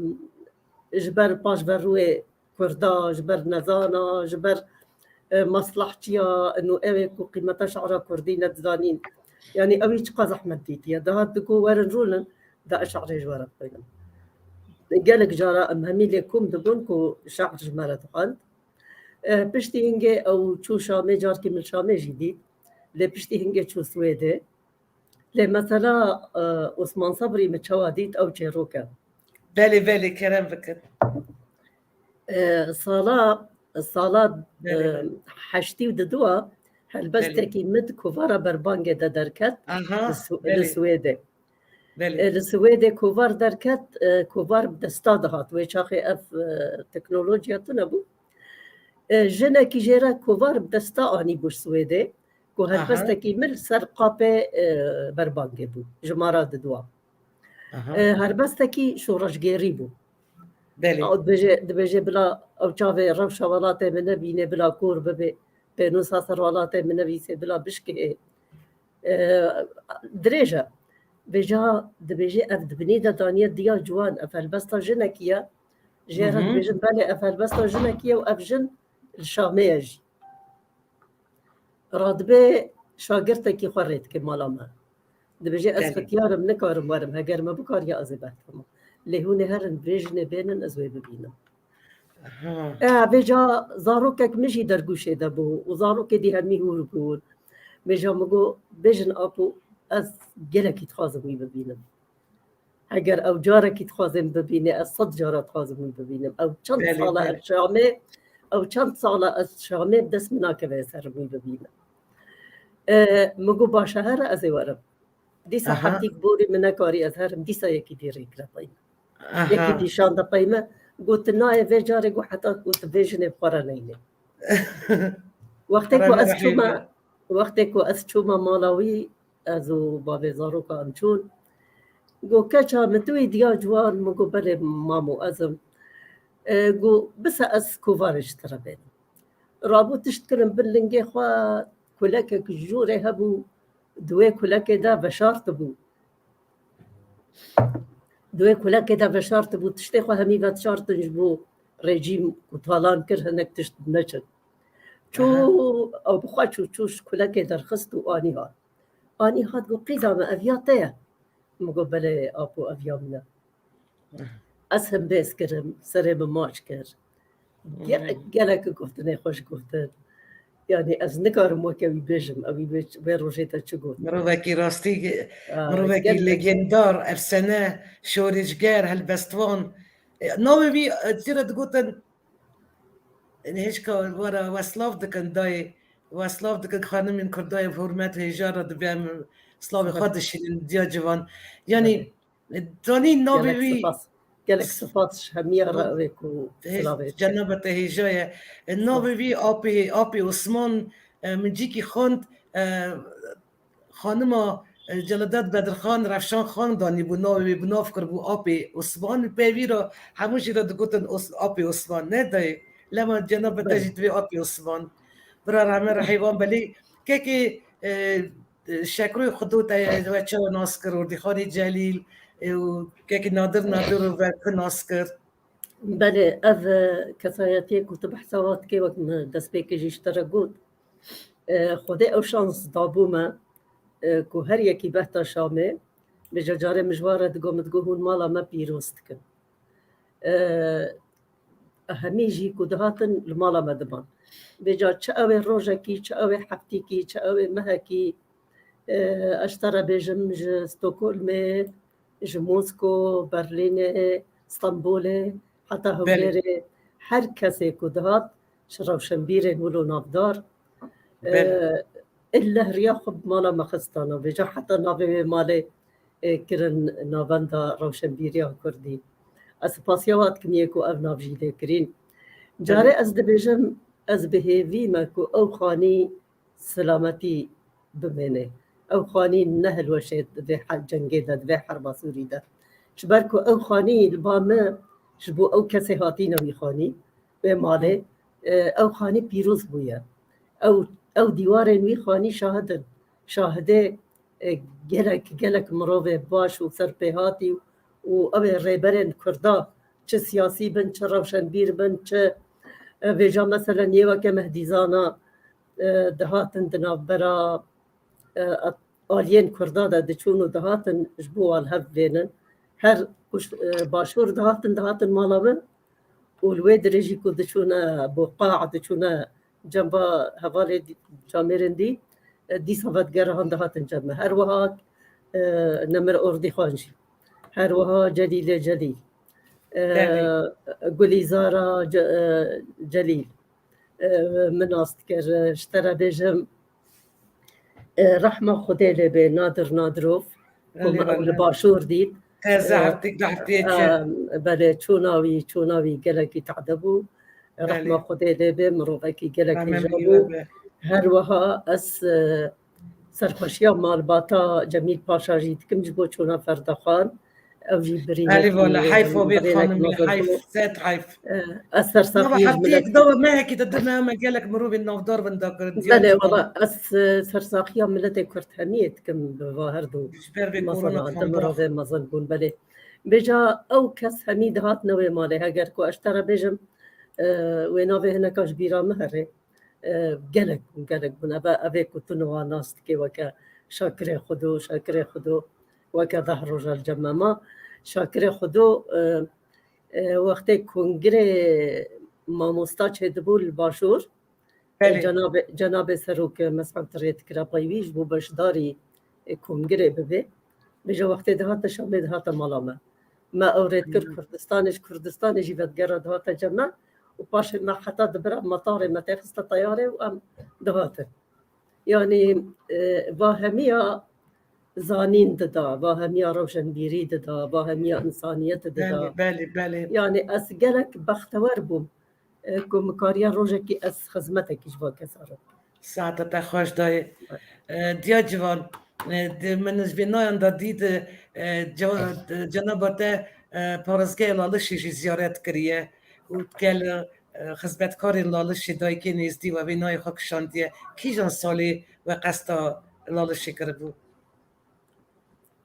جبر باش بروي كردا جبر نزانا جبر مصلحتيا انه اويكو قيمتا شعرا كردينا تزانين يعني اويش قازحمت ديتيا دهات دكو ورن رولن دا اشعري جوارا بينهم قالك جارا ام همي لكم دبونكو شعر جمالة خالد بشتي هنجي او تشو شامي جاركي من شامي جديد لي بشتي هنجي تشو سويدي لي مثلا عثمان صبري متشواديت او تشيروكا بالي كلام فكر صلاة حشتي وددوا هلبستكي مد كوفارا بربانجي دا دركت السويدي السويدي كوفار دركت كوفار بدستادهات ويشاخي اف تكنولوجيا تنبو جنا كي جيرا كوفار بدستا اني بوش سويدي كو هلبستكي مل سرقابي بربانجي بو جمارات ددوا هربستكي شورش جيري بو او دبيجي بلا او تشافي روشا ولاتي من بيني بلا كور ببي بينو ساسر ولاتي من بيسي بلا بشكي دريجه بجا دبيجي اف دبنيدا دانيا ديا جوان افل بستا جنكيا جيرت بيجن بالي افل بستا جنكيا وافجن الشاميج رادبي شاگرتكي خوريتكي مالما دبيجي از ختيارم نكارم ورم هگر ما بكار يا ازباتهم اللي هون هرن بريجن بينن ازوي ببينم بجا زاروكك مجي درگوشه دبو وزاروك دي همي هور بول بجا مگو بيجن ابو از گلکی تخازم ببینم اگر او جارکی تخازم ببینه از 100 جارت تخازم ببینم او چند ساله از شامه او چند ساله از شامه دست مناکبه سر ببینم مگو باشه هر از ورم دیسا حتیک بوری منکاری از هرم دیسا یکی دیری کرطیم یکی دیشان دا قیمه گوت نای وی جاره گو حتی گوت ویجنه بخورا نینه وقتی که از چوما مالاوی ازو بابي زاروكا امچون گو كچا متوي ديا جوان مگو بله مامو ازم گو بس از كوفارش تربين رابو تشتكرم باللنجي خوا كلك جوري هبو دوي كلك دا بشارت بو دوي كلك دا بشارت بو تشتي خوا همي بات شارت جبو ريجيم وطالان كر هنك تشت نشد چو او بخوا چوش كلك درخستو آني هات آني هات قو قيدا ما أفياتيه مقو بلي أبو أفيامنا أسهم بيس كرم سري بماش كر قالك قفتني خوش قفتن يعني أز نكارم وكاوي بيجم أوي بيروجيتا چو قفت مروكي راستي مروكي ليجندار أفسنة شوريججار هالبستوان نوي بي تيرا تقوتن هيشكا ورا واسلاف دكن داي واسلاف دكن خانم من كرداي بحرمت هجارة دبيم سلاف خادش ديا جوان يعني دوني نوبي بي قالك صفات همية رأيك وسلافات جنبت هجاية النوبي بي أبي عثمان من جيكي خوند خانم جلدت بدرخان رفشان خان دانی بو نوبي بناف كر بو أبي عثمان بيويرو هموشي را دقوتن أبي عثمان نه داي لما جنبت تجد بي أبي عثمان برا رحمه رحیوان بلی که شکروی خودو تا و چه ناس کرد و دیخانی جلیل و که نادر و ناس کرد بله اف کسایتی کت بحثات که وقت دست پیکش اشتراکود خود او شانس دابوما که هر یکی بهتا شامه به جاره مجواره دگمت گهون مالا ما پیروست کن همیجی که دهاتن المالا مدبان بجا چه اوه روژکی چه اوه حفتیکی چه اوه مهکی اشترا بجم ستوكولم موسكو برلين اسطنبول حتى هنغاري هر کسی که دهات روشنبیر ولو نافدار إلا ريا خب مالا مخستانا بجا حتى نافي مالي كرن نافندا روشنبيريا كردي اسپاسیوات کنیه کو او نافجیده کرین جاره از دبیجم از بهیوی ما کو او خانی سلامتی بمینه او خانی نهل وشید به حل جنگی داد به حرب سوری داد شبر کو او خانی البامه شبو او کسی هاتی نوی خانی به ماله او خانی پیروز بویا او دیوار نوی خانی شاهده گلک مروه باش و سرپیهاتی و او ریبرن کردا چه سیاسی بن چه روشنبیر بن چه ویجا مثلا نیوه که مهدیزانا دهاتن دنابرا آلین کردا ده دچون و دهاتن جبو الهف بینن هر باشور دهاتن مالا من و الوی درجی که دچون بوقاع دچون جنبا حوالی جامرن دی صفتگره هم دهاتن جمع هر وها نمر اردی خانجی هر وها جلیل گلیزارا جلیل مناست کر اشترا بجم رحمه خودی لبه نادروف کم اول باشور دید بله چوناوی گلکی تعدبو رحمه خودی لبه مروفکی گلکی جابو هر وها از سرخوشیا مالباتا جمیل پاشا جید کم جبو چونا فردخان او جبرين علي والله حيف وبيت خانمي حيف زاد حيف اثر صافي حطيت دوا ما هيك تدنا ما قالك مروبي النوفدار بندقر بلا والله سرساخيا ملتي كرت هنيت كم بواهردو مثلا دمرو ما ظنبون بلي بجا او كس حميد هات نوي مالي هاجر كو اشترى بجم وينوفي هنا كاش بيرا مهري قالك بنا ابي كنت نوا ناس كي وكا شاكري خدو وكا ظهر رجال جماما شاكري خدو وقتی کنگره ماموستاچ هدبول باشور جناب سروک مسعود تریت کرا پایویش بو بشداری کنگره ببه بجا وقتی دهات شامل دهات مالامه ما اورید کردستان جیوتگره دهات جمع و باش ما حتی دبرا مطار متخصص طیاره و ام دهات یعنی واهمیا زانین ددا با همیا روشنبیری ددا با همیا انسانیت ددا بله یعنی از گلک بختور بوم که مکاریا روژه که از خدمت کش با کسارم ساعت خوش دای دیا جوان من از بینایم دا دید جنابت پارزگاه لالشی زیارت کریه و کل خدمتکار لالشی دای که نیزدی و بینای خاکشان دیه کی جان سالی و قصد لالشی کرد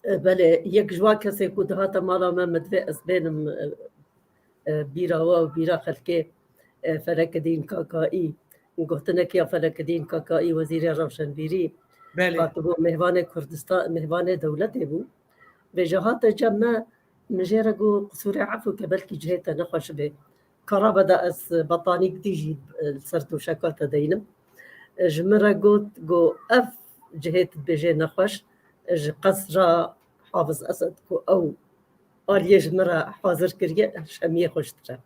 بله یک جوا کسی که دهات مالا ما مدوی از بینم بیراوا و بیرا خلکه فلکدین کاکایی گفتنه که فلکدین کاکایی وزیر روشنبیری خاطبو مهوان کردستان مهوان دولتی بو به جهات جمع مجرگو قصور عفو که بلکی جهت نخوش به کرابه دا از بطانیک دیجی سرتو شکات دینم جمرگو گو اف جهت بجه نخوش قصر حافظ اسد کو او آلیج مرا حاضر کریه شمیه خوشتره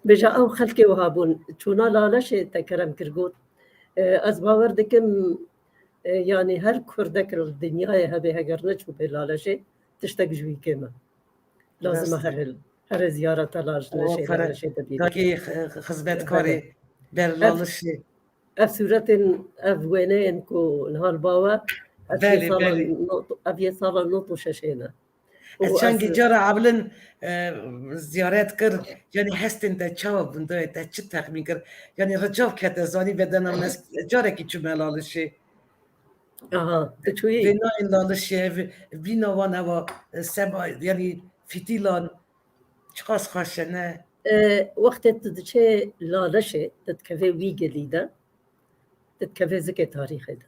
بجا او خلکی وهابون چونا لالش تکرم کرگود از باور دکم یعنی هر کردک رو دنیای هبه اگر نچو به لالشه تشتک جوی کمه لازم هر زیارت لالشه دبید داکی خدمتکاری در لالشه اف صورت اف وینه کو نهار باوا افیه سالا نوتو ششینه چنگی جارا عبلن زیارت کرد یعنی هستن تا چاو بنده تا چه تخمین کرد یعنی رجاف کت زانی بدنم نس جاره کی چه ملالشه تشوي بنا این لالشه بنا وانا و سبا یعنی فتیلان چخاص خاشه نه وقت تدشي لالشه تتكفي وي جديدة تتكفي زكي تاريخي ده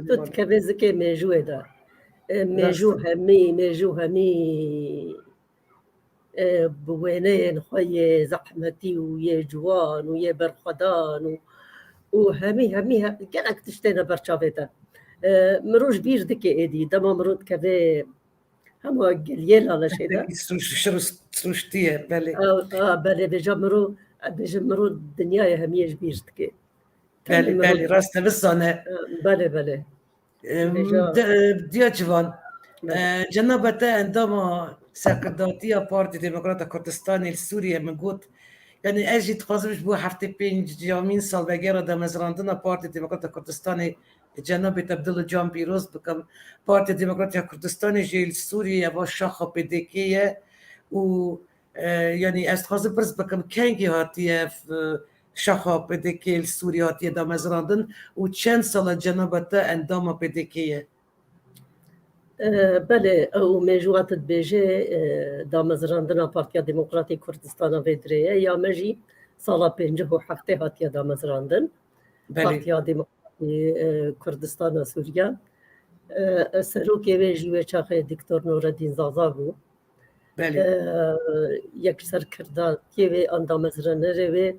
تتكفي زكي ميجوه ده ميجو همي بوينين خوي زحمتي ويا جوان ويا برخدان وهمي كانك تشتينا برشافيتا مروج بيش دكي ايدي دما مرود كفي هم قليل على شيء ده سروشتيه بله بله بجمرو الدنيا هميش بيش دكي بله راست بسانه بله دیا جوان جنابته انداما سرکرداتیا پارتی دموکرات کردستان سوریه مگوت یعنی اجید خواستمش بو هفته 5 جامین سال بگیر دم از راندن پارتی دموکرات کردستان جناب عبدالله جان پیروز بکم پارتی دموکرات کردستان جیل سوریه با شاخ پدیکیه و یعنی از خواست برز بکم کنگی هاتیه شاخ پدیکی سوریه هاتیه دم از راندن و چند سال جنابته انداما پدیکیه بله او مجوعات بيجي دامزراندنا بارتيا ديمقراطي كردستان فيدريا يا مجي صالا بينجه حفتي هاتيا دامزراندن بارتيا ديمقراطي كردستان سوريا سروكي بيجي وشاخي دكتور نور الدين زازابو يكسر كردا كيوي ان دامزرانره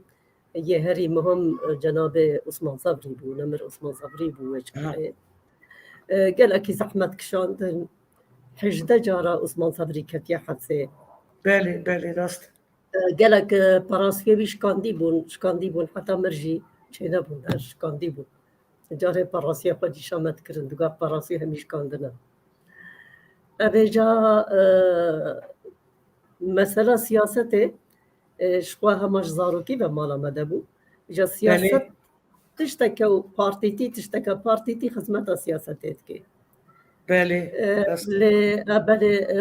يهري مهم جناب عثمان صبري بو نمر عثمان صبري بو وشاخي قال أكي زحمت كشاندن حجدة جارة عثمان صبري كتيا حدثي بله راست قال لك براسفي شكاندي بون حتى مرجي شينا بون شكاندي بون جارة براسيا خدي شامت كرن دقا براسي همي شكاندنا أبي جا مسألة سياسته شقواها مش زاروكي بمالا مدبو جا سياسة تشتكى بارتيتي خدمة سياساتك بله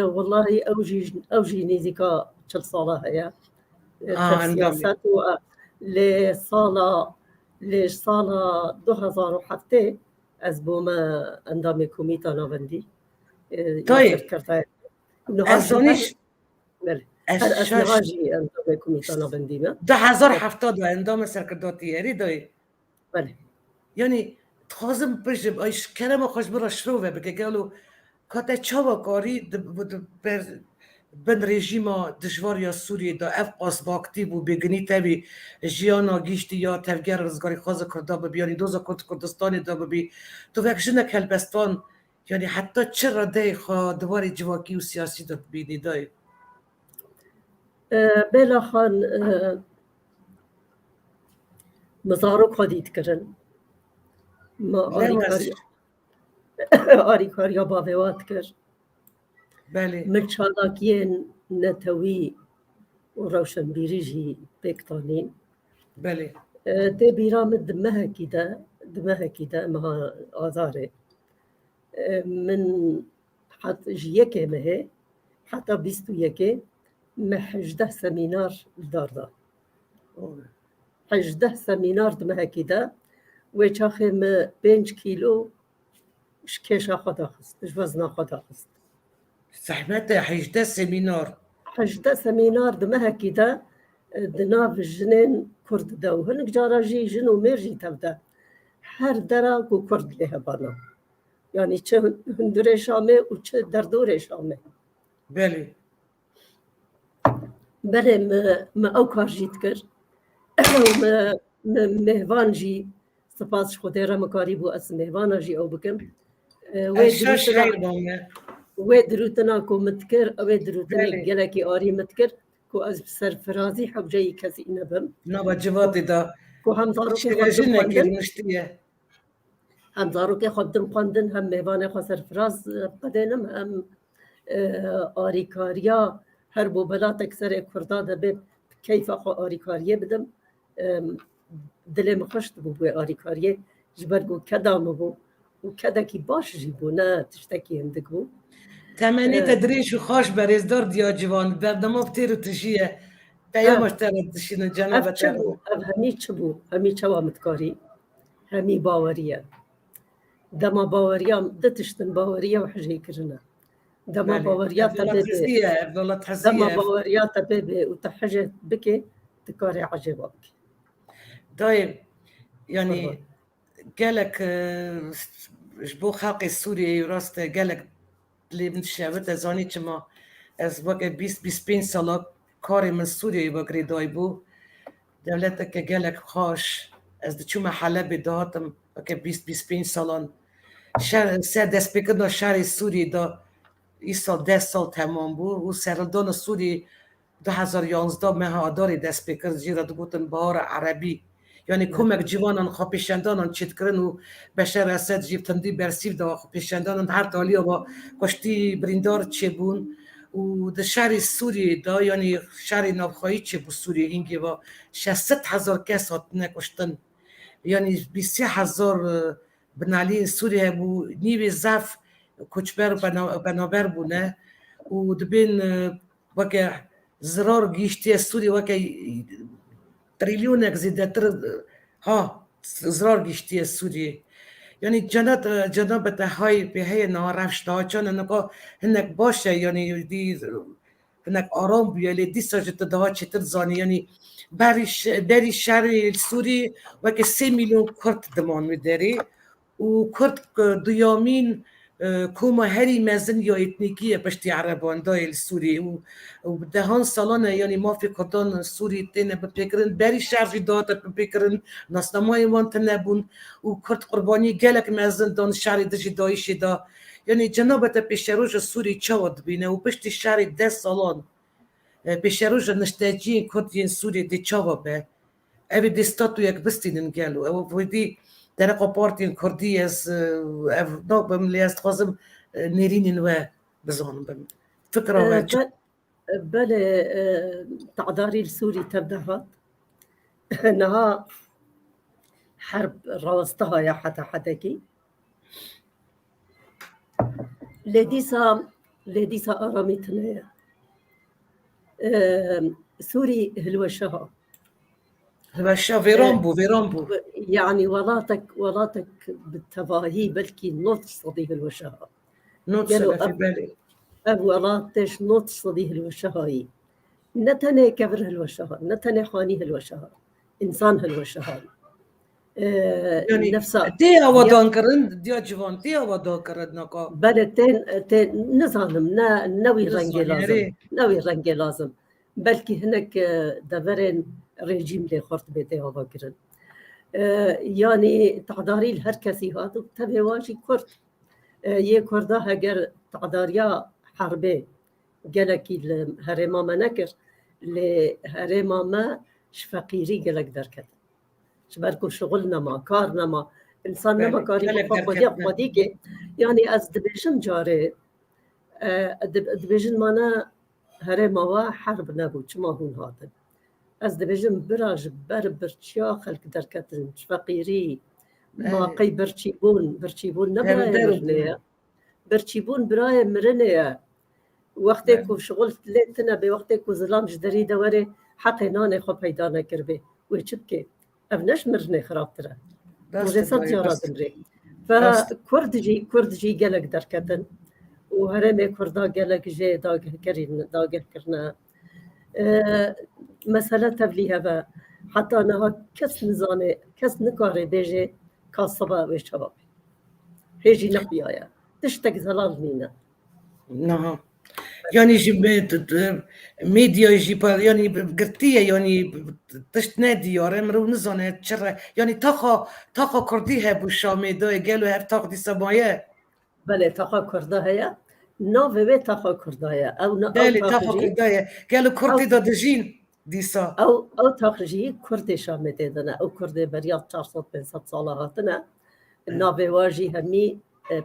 والله اوجي نيزيكا شل صالة هي سياسات لصالة 2007 از بوما اندام كوميتا نوفندي طيب ازونيش بله اسنهاجي اندام كوميتا نوفندي 2007 اندام سرکرداتی یاری دای بله یعنی تخوازم بجب ایش کلمه خوش برا شروعه بگه قالو کاته چاوا کاری بن رژیما دشوار یا سوریه دا اف قاسباکتی بو بگنی تبی جیانا گیشتی یا تفگر رزگاری خواز کرده ببیانی دوزا کردستانی دا ببی تو وکشنه کلبستان یعنی حتی چه رده خواه دواری جواکی و سیاسی دا ببینی دای بلا خان مزارو خدید کرن ما آریکاریا باویوات کر بله مچالاکین نتوی و روشنبیری جی بکتانین بله ده بیرام دمهکی ده مها آزاره من حتی جیکه مه حتی 21 محجده سمینار دارده 18 سمینار دمهکی ده و چاخه ما 5 کیلو شکیشا خدا خست وزنا خدا خست زحمته 18 سمینار دمهکی ده دناف جنين كرد ده وهنك جاراجي جنو ميرجي تبدا هر درا کو كرد له بانا يعني چه هندره شامه و چه دردور شامه بله ما او کار جیت کر ما مهوان جی سپاس خودی را مکاری بو اس مهوانا جی او بکم و دروتنا کو متکر او دروتنا گلکی آری متکر کو از سرفرازی حوجه کسی نبم نبا جوادی دا کو همزارو که خودم قاندن هم مهوان خو سرفراز بدنم هم آریکاریا هر بو بلات اکثر کردا دبه کیف خو آریکاریه بدم دلم خوشت بو آریکاریه جبرگو کدام بو وكذاكي باش جيبونا تشتكي عندك بو تمني تدريش وخاش بريز دور ديا جوان بردما بتيرو تجيه تيامش ترى تشين الجنابة اف تشبو اف همي تشبو همي تشوا متكاري همي باوريا دما باوريا دتشتن باوريا وحجي كرنا دما باوريا تبيبي دما باوريا تبيبي وتحجت بكي تكاري عجبك. طيب يعني قالك جبو خلقي السوري راست قالك اللي من الشعبة زاني كما از وقت 20 سالا کاری من سوریه بگری دایبو دولت که گلک خاش از دچوم حلب دادم که 20 سالان شهر سه دست بکردن شهر سوری دا این سال 10 سال تمام بود و سرالدان سوری 2011 مهاداری دست بکرد جیرا دو گوتن بهار عربی یعنی کمک جوانان خواه پیشندانان چید کرن و بشر اسد جیب تندی برسیف دا خواه پیشندانان هر تالی با کشتی بریندار چه بون و در شهر سوریه دا یعنی شهر نابخواهی چه بود سوریه اینگه با 600,000 کس هات نکشتن یعنی 20,000 بنالی سوریه بود نیوی زف کچبر بنابر بونه و دبین وکه زرار گیشتی سوریه وکه تریلیونک زیده تر ها زرار گیشتی سوریه یعنی جناب های به هی نارفش دا چون نکا هنک باشه یعنی دی هنک آرام بیالی دی ساجت دا چطور زانی یعنی بری شهر سوری و که 3 میلیون کرد دمان میداری و کرد دویامین کوما هری مزن یا اتنیکی پشتی عربان دایل سوری و دهان سالانه یعنی ما فی کردن سوری تینه بپیکرن بری شهر داده بپیکرن ناسنامای وانت نبون و کرد قربانی گلک مزن دان شهر دجی دایشی دا یعنی جنابت پیش روش سوری چاود بینه و پشتی شهر 10 سالان پیش روش نشتاجی کرد سوری دی چاود به اوی دی ستاتو یک بستینن گلو او دی در قپارتین کردی از نابم لیست خواستم نرینین و بزانم بم فکره بله تعداري السوري تبدأت انها حرب راوستها يا حتى لديسا اراميتنا سوري هلوشها فيرامبو يعني ولاتك بالتفاهي بلكي نوت صديه الوشها نوت في بالي ولاتش نوت صديه الوشهاي نتني كبر الوشها نتني خانيه الوشها انسان الوشها يعني نفسها تي ودان كرن ديا جوان تي ودان كرن نكا بلتين نظام نوي رنجي لازم بلكي هناك دبرن ريجيم لي خرط بيتي هذا كرن يعني تعداري هر كسي هذا تبي واجي كرد يه كردا هجر تعداريا حربي قالكي الهرما ما نكر لهرما ما شفقيري قالك دركت شباركو شغلنا ما كارنا ما انساننا ما كاري فضيك يعني از دبيجن جاري دبيجن مانا هرما وا حرب نبود شما هون هذا از دبيجن براج برچيا خلق دركت شفقيري ما قي برچيبون نبراي برچيبون براي مرنيا وقتی که شغل لتنا به وقتی که ظلام جدری دوره حق نان خو پیدا نکربه و چبکه ابنش مرنه خراب تره وجسد جارات مری فكردجي قالك دركتن وهرمي كردا قالك جي داغ كرنا مسألة تبلي هذا حتى انها كس نزانه كس نكاري ديجي كاصبا وشباب هيجي نقيايا تشتك زلال مينا نعم يعني ميديا يعني قرتيه يعني تشتنادي يا رمرو نزانه تشرى يعني تاخا كرديها بالشامي دو قالوا هف تاخدي سبايا بله تاخا كرداها نوفي تاخا كرداها او بله تاخا كرداها قالوا كردي دا دجين ديسا او تاخجي كردي شامي دنا او كردي بريات 400 500 صالحاتنا نوفي واجي همي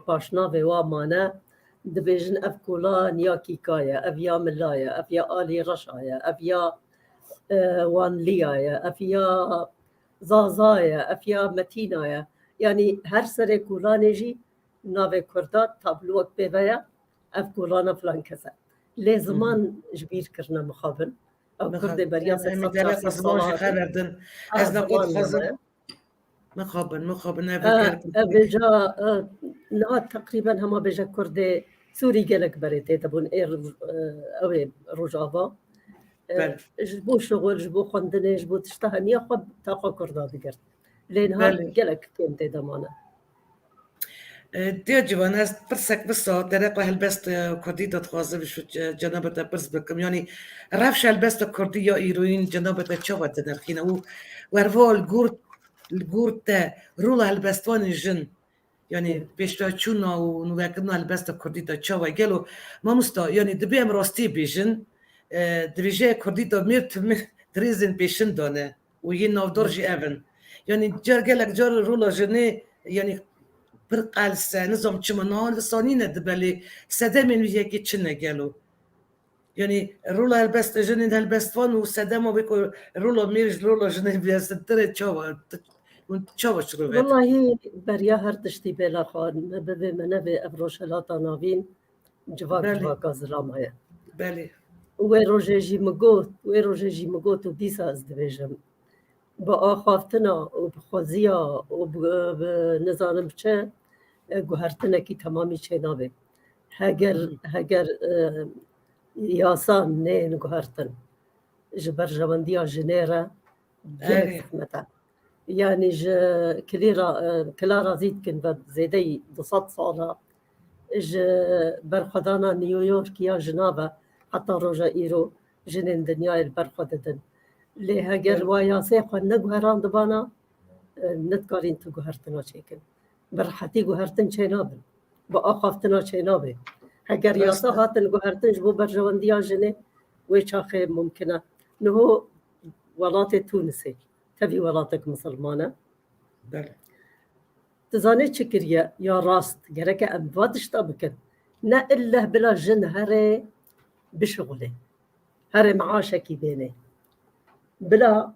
باشناوي وامانه دبيجن أفكولا نياكيكايا أفيا ملايا أفيا آلي رشايا أفيا وان ليايا أفيا زازايا أفيا متينايا يعني هر سر كولا نجي ناوی کردا تابلوک بویا اف گولانا فلان کسا لی زمان جبیر کرنا مخابن او کرد بریا امی دلق زمانش خبردن از نقد خازم مخابن نفکر بجا نا تقریبا هما بجا کرد سوری گلک بريته تبون او روجاوا جبو شغل جبو خندنه جبو تشتهنية خب تاقا كردا بگرد لينها گلك كنت دمانه ديو جوان از برسك بسا درق هالبست كردي تتخوازه بشو جنابتا برس بكم يعني رفش هالبست كردي يا ايروين جنابتا چاوة تدرخينه و وروا الگورت رولا هالبستوان الجن يعني بيشتا چونا و نوكرنا هالبست كردي تا چاوة گلو ما مستا يعني دبيم راستی بيجن دبيجه كردي تا ميرت تريزن بيشن دانه و ين نافدارجي اون يعني جار گلك جار رولا جنه يعني برقالس نظام چمنان و سانینه دبلی سدمین یکی چنه گلو يعني رولا هالبست جنين هالبستوان و سدمو بيكو رولا ميرج رولا جنين بيستره چاوا شروع والله بريا هر تشتي بلا خان ببه منبه افروش هلاتا ناوين جواك زلامايا بله وی روژه مگوت و دیسا از دویجم با آخافتنا و بخوزیا و بنظارم چه گوهرتنا کی تمامی چه نابه هگر یاسان نه گوهرتن جبر جواندیا جنیره گلک زحمتا يعني كلا رازيد كن بعد زيدي 200 سالة برخدانا نيويورك يا جنابه حتى روجا إيرو جنين دنيا البرخددن لي هجر ويا سيقا نجوهران دبانا نتقارين تجوهرتنا شيكن برحتي جوهرتن شينابن بأخافتنا شينابه هجر يا صهاتن جوهرتن جبو برجوانديا جنين ويشاخي ممكنة نهو ولاتي تونسي تبي ولاتك مسلمانة بله تزاني شكريا يا راست جرك أبوادش طبكن نا إلا بلا جن هري بشغله هري معاشكي بيني بلا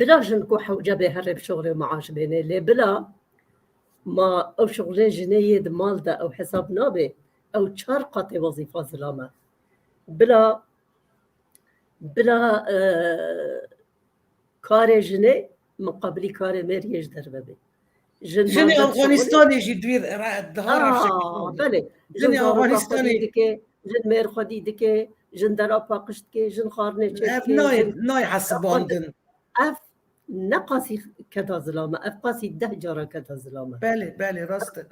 جن كو حوجبه هري بشغله ومعاش بيني لي بلا ما أو شغله جنيد مال دا أو حساب نابي أو شارقة وظيفة زلامة بلا کار جنه مقابلی کار مریج در ببی جنه افغانستانی جی دویر دهار بله جنه افغانستانی دیگه جن مر خودی دیگه جن در پاکشت که جن خارنه چه نای حسباندن اف نقاسی کدا زلامه اف قاسی 10 جارا کدا زلامه بله راست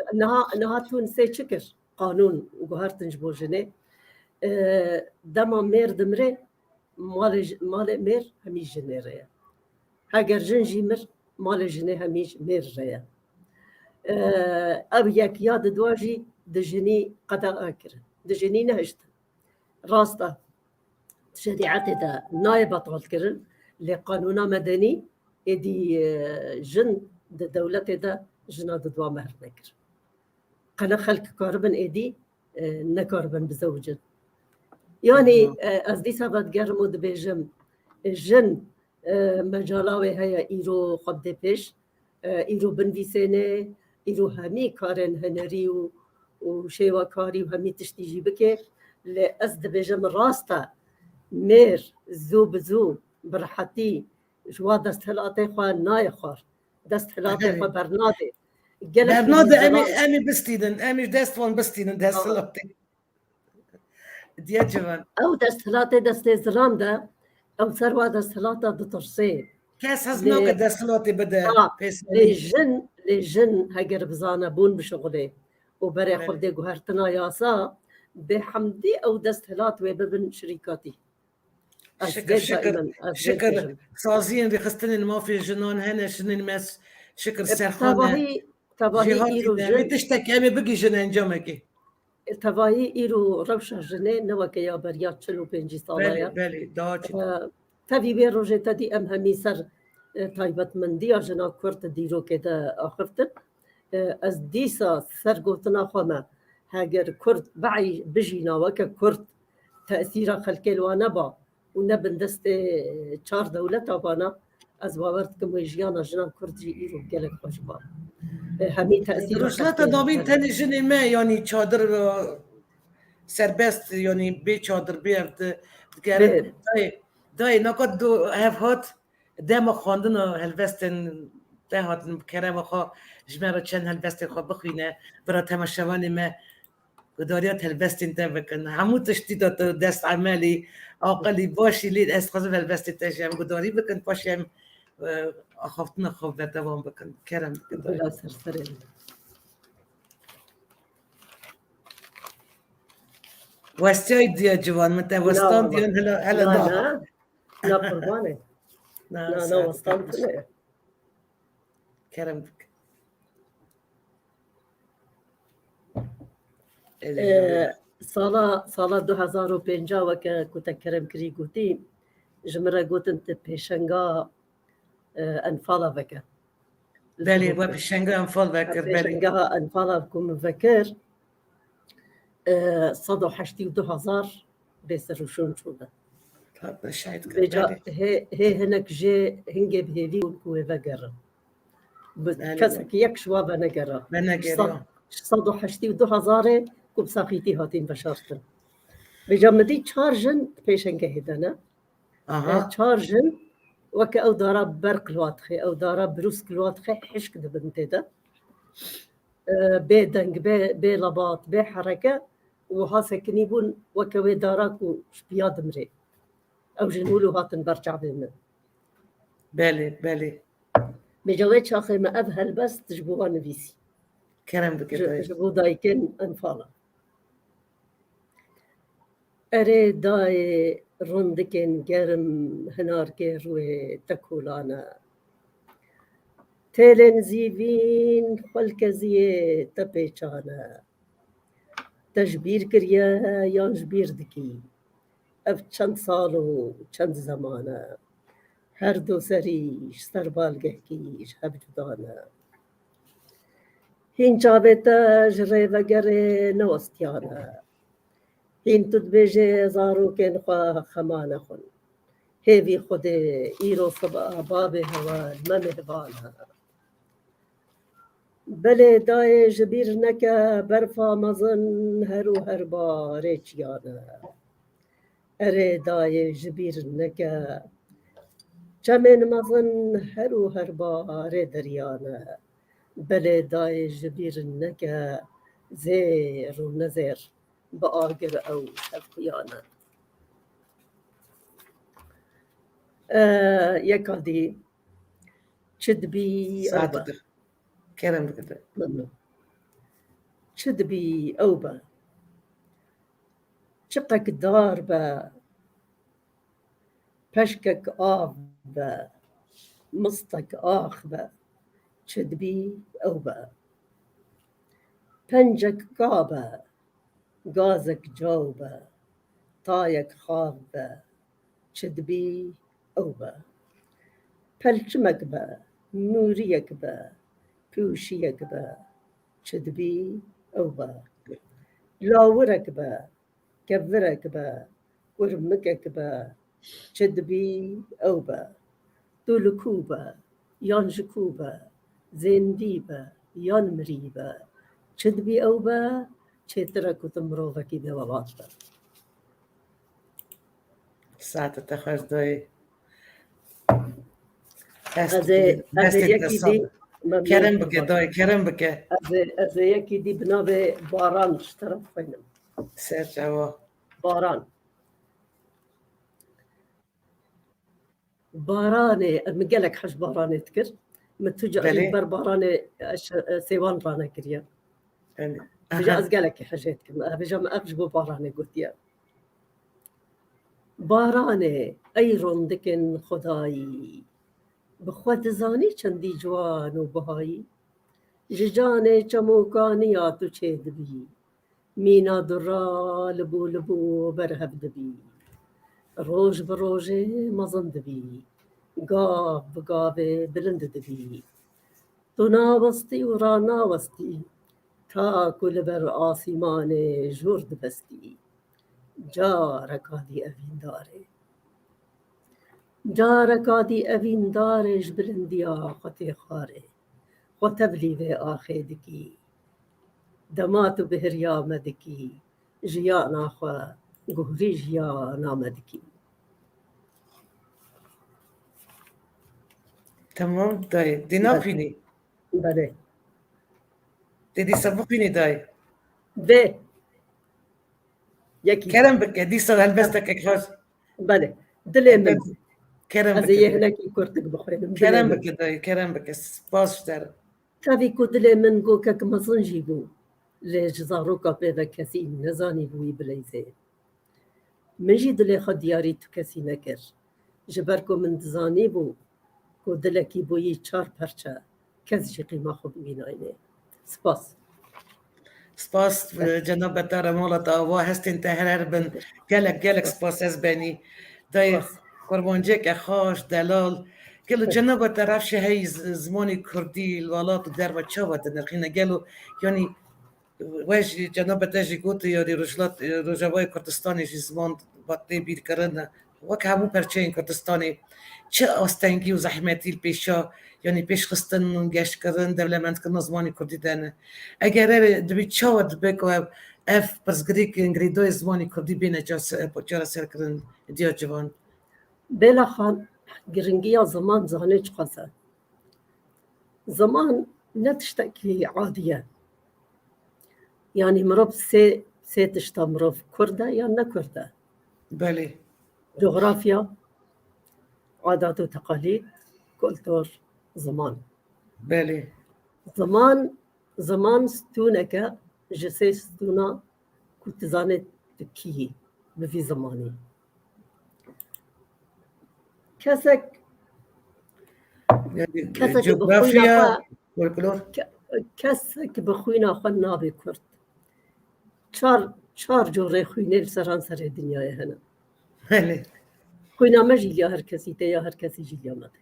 نها تونسه چکر قانون گوهرتنج بو جنه دما مر دمره مال مر همیش جنره هاگر جنجی مر مال جنه همیش مر ریا او یک یاد دواجی دجنی قدا آکر دجنی نهشت راسته شریعت دا نایب اطول کرن لقانونا مدنی ادی جن دا دولت دا جنا دوا مهر نکر قنا خلق کاربن ادی نکاربن بزوجن يعني از دي سبب گرمو دبيجم جن مجالاوي هيا ايرو خد پیش ايرو بنویسنه ايرو همي کارن هنري و شيوا كاري و همي تشتيجي بكي لأز دبيجم راستا مير زو بزو برحتي جوا دست هلاتي خواه ناي خوار دست هلاتي خواه برنادي امي بستيدن امي دست وان بستيدن دست هلاتي ديجوان او دستلاته دست زرانده او سروا دستلاته دترسي كاس هزنوك دستلاتي بدا لجن هجر بزانا بون بشغله وبري خبدي جوهرتنا ياسا بحمدي او دستلات وببن شركاتي شكر صازين بخستن ما في جنون هنا شنين مس شكر سرخانه تباهي ايرو جن تشتكي امي بقي جنين جمكي تباهي ايرو روشا جنين نوكي يا بريات چلو 5 ساله بله داچ تبي بي روجه تدي ام همي سر تايبت من دي جنا كرت ديرو كده اخفتن از ديسا سر قوتنا خما هاجر كرد بعي بجينا وك كرد تاثير خلق الوانبا ونبن دست 4 دولت ابانا از باورت كم جيانا جنا كرد جي ايرو قالك خشبا همین تأثیر روشلاتا نامین تنی جنی ما یعنی چادر سربست یعنی بی چادر بیرد دیگر دای نکات دو هفت دم خواندن هلوستن ده هاتن کرم خوا جمعه چند هلوستن خوا بخوینه برای تماشاوانی ما داریات هلوستن ده بکن همو تشتی داد دست عملی عاقلی باشی لید از خوزم هلوستن تشیم گداری بکن پاشیم خفتن خوب به دوام بکن کرم بلا سرسره وستای دیا جوان مت وستان دیان هلا نه نه قربانه نه وستان نه کرم سالا 2005 وقت كنت كرم كري قوتي جمرة قوت انت بيشنغا انفالا بك بلي وبيشنغا انفال بكر بلي بيشنغا انفالا بكم مفكر صدو حشتي 2000 بيسروشون شودا شايد بيجا هي هناك جي هنجي بهيدي ونكوي فقر كسك يكشوا بنقرا صدو حشتي 2000 كوب ساقيتي هاتين بشارتن بجامدي تشارجن بيشنجا هدنا تشارجن وك او دارا برق الواطخي او دارا بروس الواطخي حشك دبنتدا بيدنج بي لباط بي حركه وهاسكني بون وكوي داراكو شبياد مري او جنولو هاتن برجع بينا بالي بجوات شاخي ما اذهل بس تجبوها نفيسي كلام بكده جبو دايكن انفالا اري داي رندكن جرم هنار كيروي تكولانا تيلن زيفين خلكزيه تبيچانا تجبير كريا يان جبير دكي اف چند سالو چند زمانه هر دو سريش سربالگه كيش هب جدانا هين جابتا جري وگره نوستيانا هين تدبيجي زارو كن خوا خمانا خن هيفي خود ايرو صبا بابي هوا الممهبانا بله دای جبیر نکه برفا مزن هرو هر باره چیانه اره دای جبیر نکه چمن مزن هرو هر باره دریانه بله دای جبیر نکه زیر و نزیر با آگر او شفقیانه یکا دی چد بی اوبا كلام بكده چد بی اوبا چقك دار با پشکك آب با مستك آخ با چد بی اوبا پنجك قابا غازك جوبا طايك خواب با چد بی اوبا پلچمك با نوريك با پوشيك با چد بی اوبا لاورك با كبرك با ورمكك با چد بی اوبا دولكوبا يانجكوبا زنديبا يانمريبا چد بی اوبا چترك وتمروفكي بواباتا ساعة تخرج دوي از یکی دی كرم بك دوي كرم بك از یکی دی بنابه باران اشترف فينم سيرجعوا بارانه مقالك حج بارانه تكر متوجع بر بارانه سيوان رانا كريا بجا از قالك حاجاتك بجا ما أبجبو بارانه قلت يا بارانه أي رندكن خداي بخوات زاني چندی جوان و بهایی ججانه چموکانیاتو چید بی مینا درا لبو لبو برهب دبی روج بروج مزند بی گاو بگاو بلند دبی تو ناوستی و را ناوستی تا کل بر آسیمان جرد بستی جارکادی اوین داره جارکادی اوین دارش بلندیا خطی خاره خوتبلي في آخدكي دمات بهريا مدكي جيانا خو قهري جيانا مدكي. تمام دای دینا پینی بله دیدی سبو پینی دای به یکی کرم بکه دیسا هلبسته که خوش بله دل من کرم از بکه یه دای. هنکی کرتک بخوریم کرم بکه دای کرم بکه سپاس در تابی کو دل من گو که مزنجی بو لجزاروکا پیدا کسی نزانی بوی بلیزه منجی دل خود دیاری تو کسی نکر جبر کو من دزانی بو کو دلکی بویی 4 پرچه کس جی قیمه خوب بیناینه. سپاس سپاس جناب تارا مالت آوا هستین تهرر بن گلک سپاس از بینی دای قربانجه که خوش دلال گلو جناب طرف هی زمانی کردی الوالات و در و چاوت نرخینه گلو یعنی وش جناب تاجی گوت یاری روجوای کردستانی جی زمان باطی بیر کرنه وک همو پرچه این کردستانی چه آستنگی و زحمتی پیشا یعنی پیش خستن گشت کردن دولمند کردن زمانی کردی دانه اگر دبی چاوت بکو اف پرزگری که انگریدوی زمانی کردی بینه جارا سر کردن دیا جوان بلا خان گرنگی زمان زانه چه قصه زمان نتشتكي عادية يعني مرب سي تشتا مرب كردة يا نا كردة بله جغرافيا عادات وتقاليد كولتور زمان بله زمان ستونك جسي ستونا كنت زانت تكي بفي زماني كسك يعني كسك جغرافيا والكلور كسك بخوينا خلنا بكرد چار جوره خوینه سران سر دنیای هنه بله خوینا ما جیلیا هر کسی ته یا هر کسی جیلیا ما ته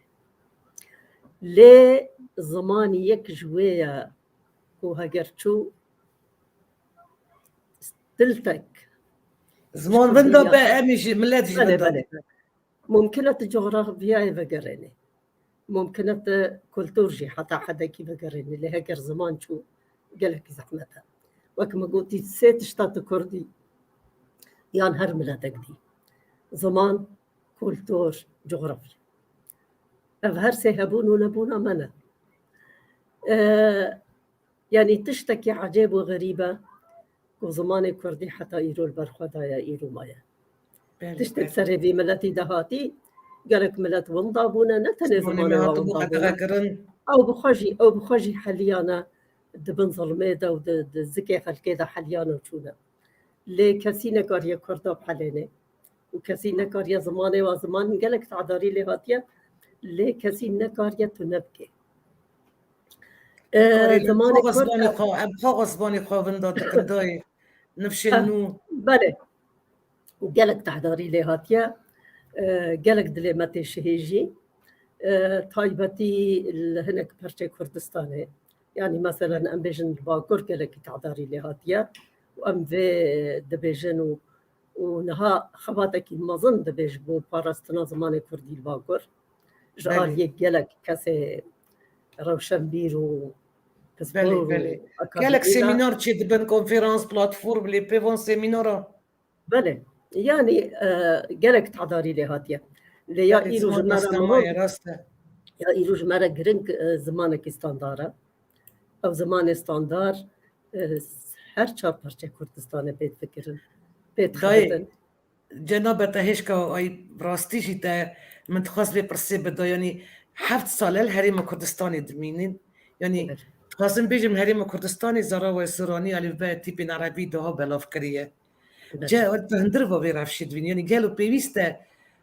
لی زمان یک جویه و هگرچو دلتك زمان بندا بقى مش ملاتش بله بندا بله ممكنة جغرافيا بقريني ممكنة كولتورجي حتى حدا كي بقريني اللي هكر زمان شو قالك زحمتها وكما قلتي سيت شتات كردي يان هر ملاتك دي زمان كولتور جغرافيا هر سيهبون ونبونا منا يعني تشتكي عجيب وغريبة وزمان كردي حتى إيرو البرخدايا إيرو مايا تشتك سري في ملاتي دهاتي قالك ملات ونضابونا نتني زمانها ونضابونا أو بخوجي حليانا دبن ظلميدا ودزكي خلقيدا حليانا وشونا لي كسينا كاريا كردا بحليني وكسينا كاريا زماني وزمان قالك تعداري لي هاتيا لي كسينا كاريا تنبكي زماني كردا أبخا غصباني خوفندا تكنداي نفشنو بله قالك تعداري لي هاتيا قالك دلي ماتي شهيجي طيبتي هناك برشي كردستاني يعني مثلا ام بيجن باكور قالك تعداري لي هاتيا وام في دبيجن ونها خباتك ما ظن دبيج بو باراستنا زمان كردي الباكور جال يك قالك كاسي روشنبير و بله قالك سيمينار تشي دبن كونفيرانس بلاتفورم لي بيفون سيمينارا بله يعني قالك تعداري لي هاتيا اللي يا إيرو جمارة يا إيرو جمارة جرينك زمانك استاندارة أو زمان استاندار هر چهار پرچه کردستان بيت فكرن بيت خبرن جناب تهشكا أي براستيشي تا من تخص بپرسي بدا يعني 7 ساله الهرم كردستاني دمينين يعني خاصن بيجم الهرم كردستاني زراوي سوراني ألف باء تيبين عربي دها بلاف كريه جا ود هندروا بيرافشيد وين يعني قالوا بيويستا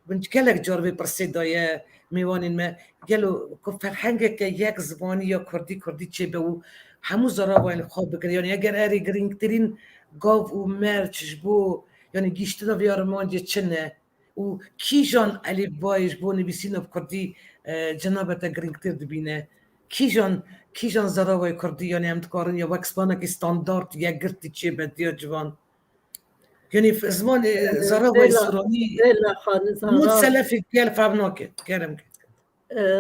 بنت كلك جور بپرسي دايا میوانین ما گلو که فرهنگ که یک زبانی یا کردی چه به او همو زراوای خواب بکنه یعنی اگر اری گرینگ ترین گاو و مرچش بو یعنی گیشته دا بیارمانجه چنه و کی جان علی بایش بو نبیسین اب کردی جنابتا گرینگ تر دبینه کی جان زراوای کردی یعنی امتکارن یا وکسبانه که استاندارد یک گرتی چه بدیا جوان يعني في زمان زراوي سوراني مو سلفي كيال فهمناك كرم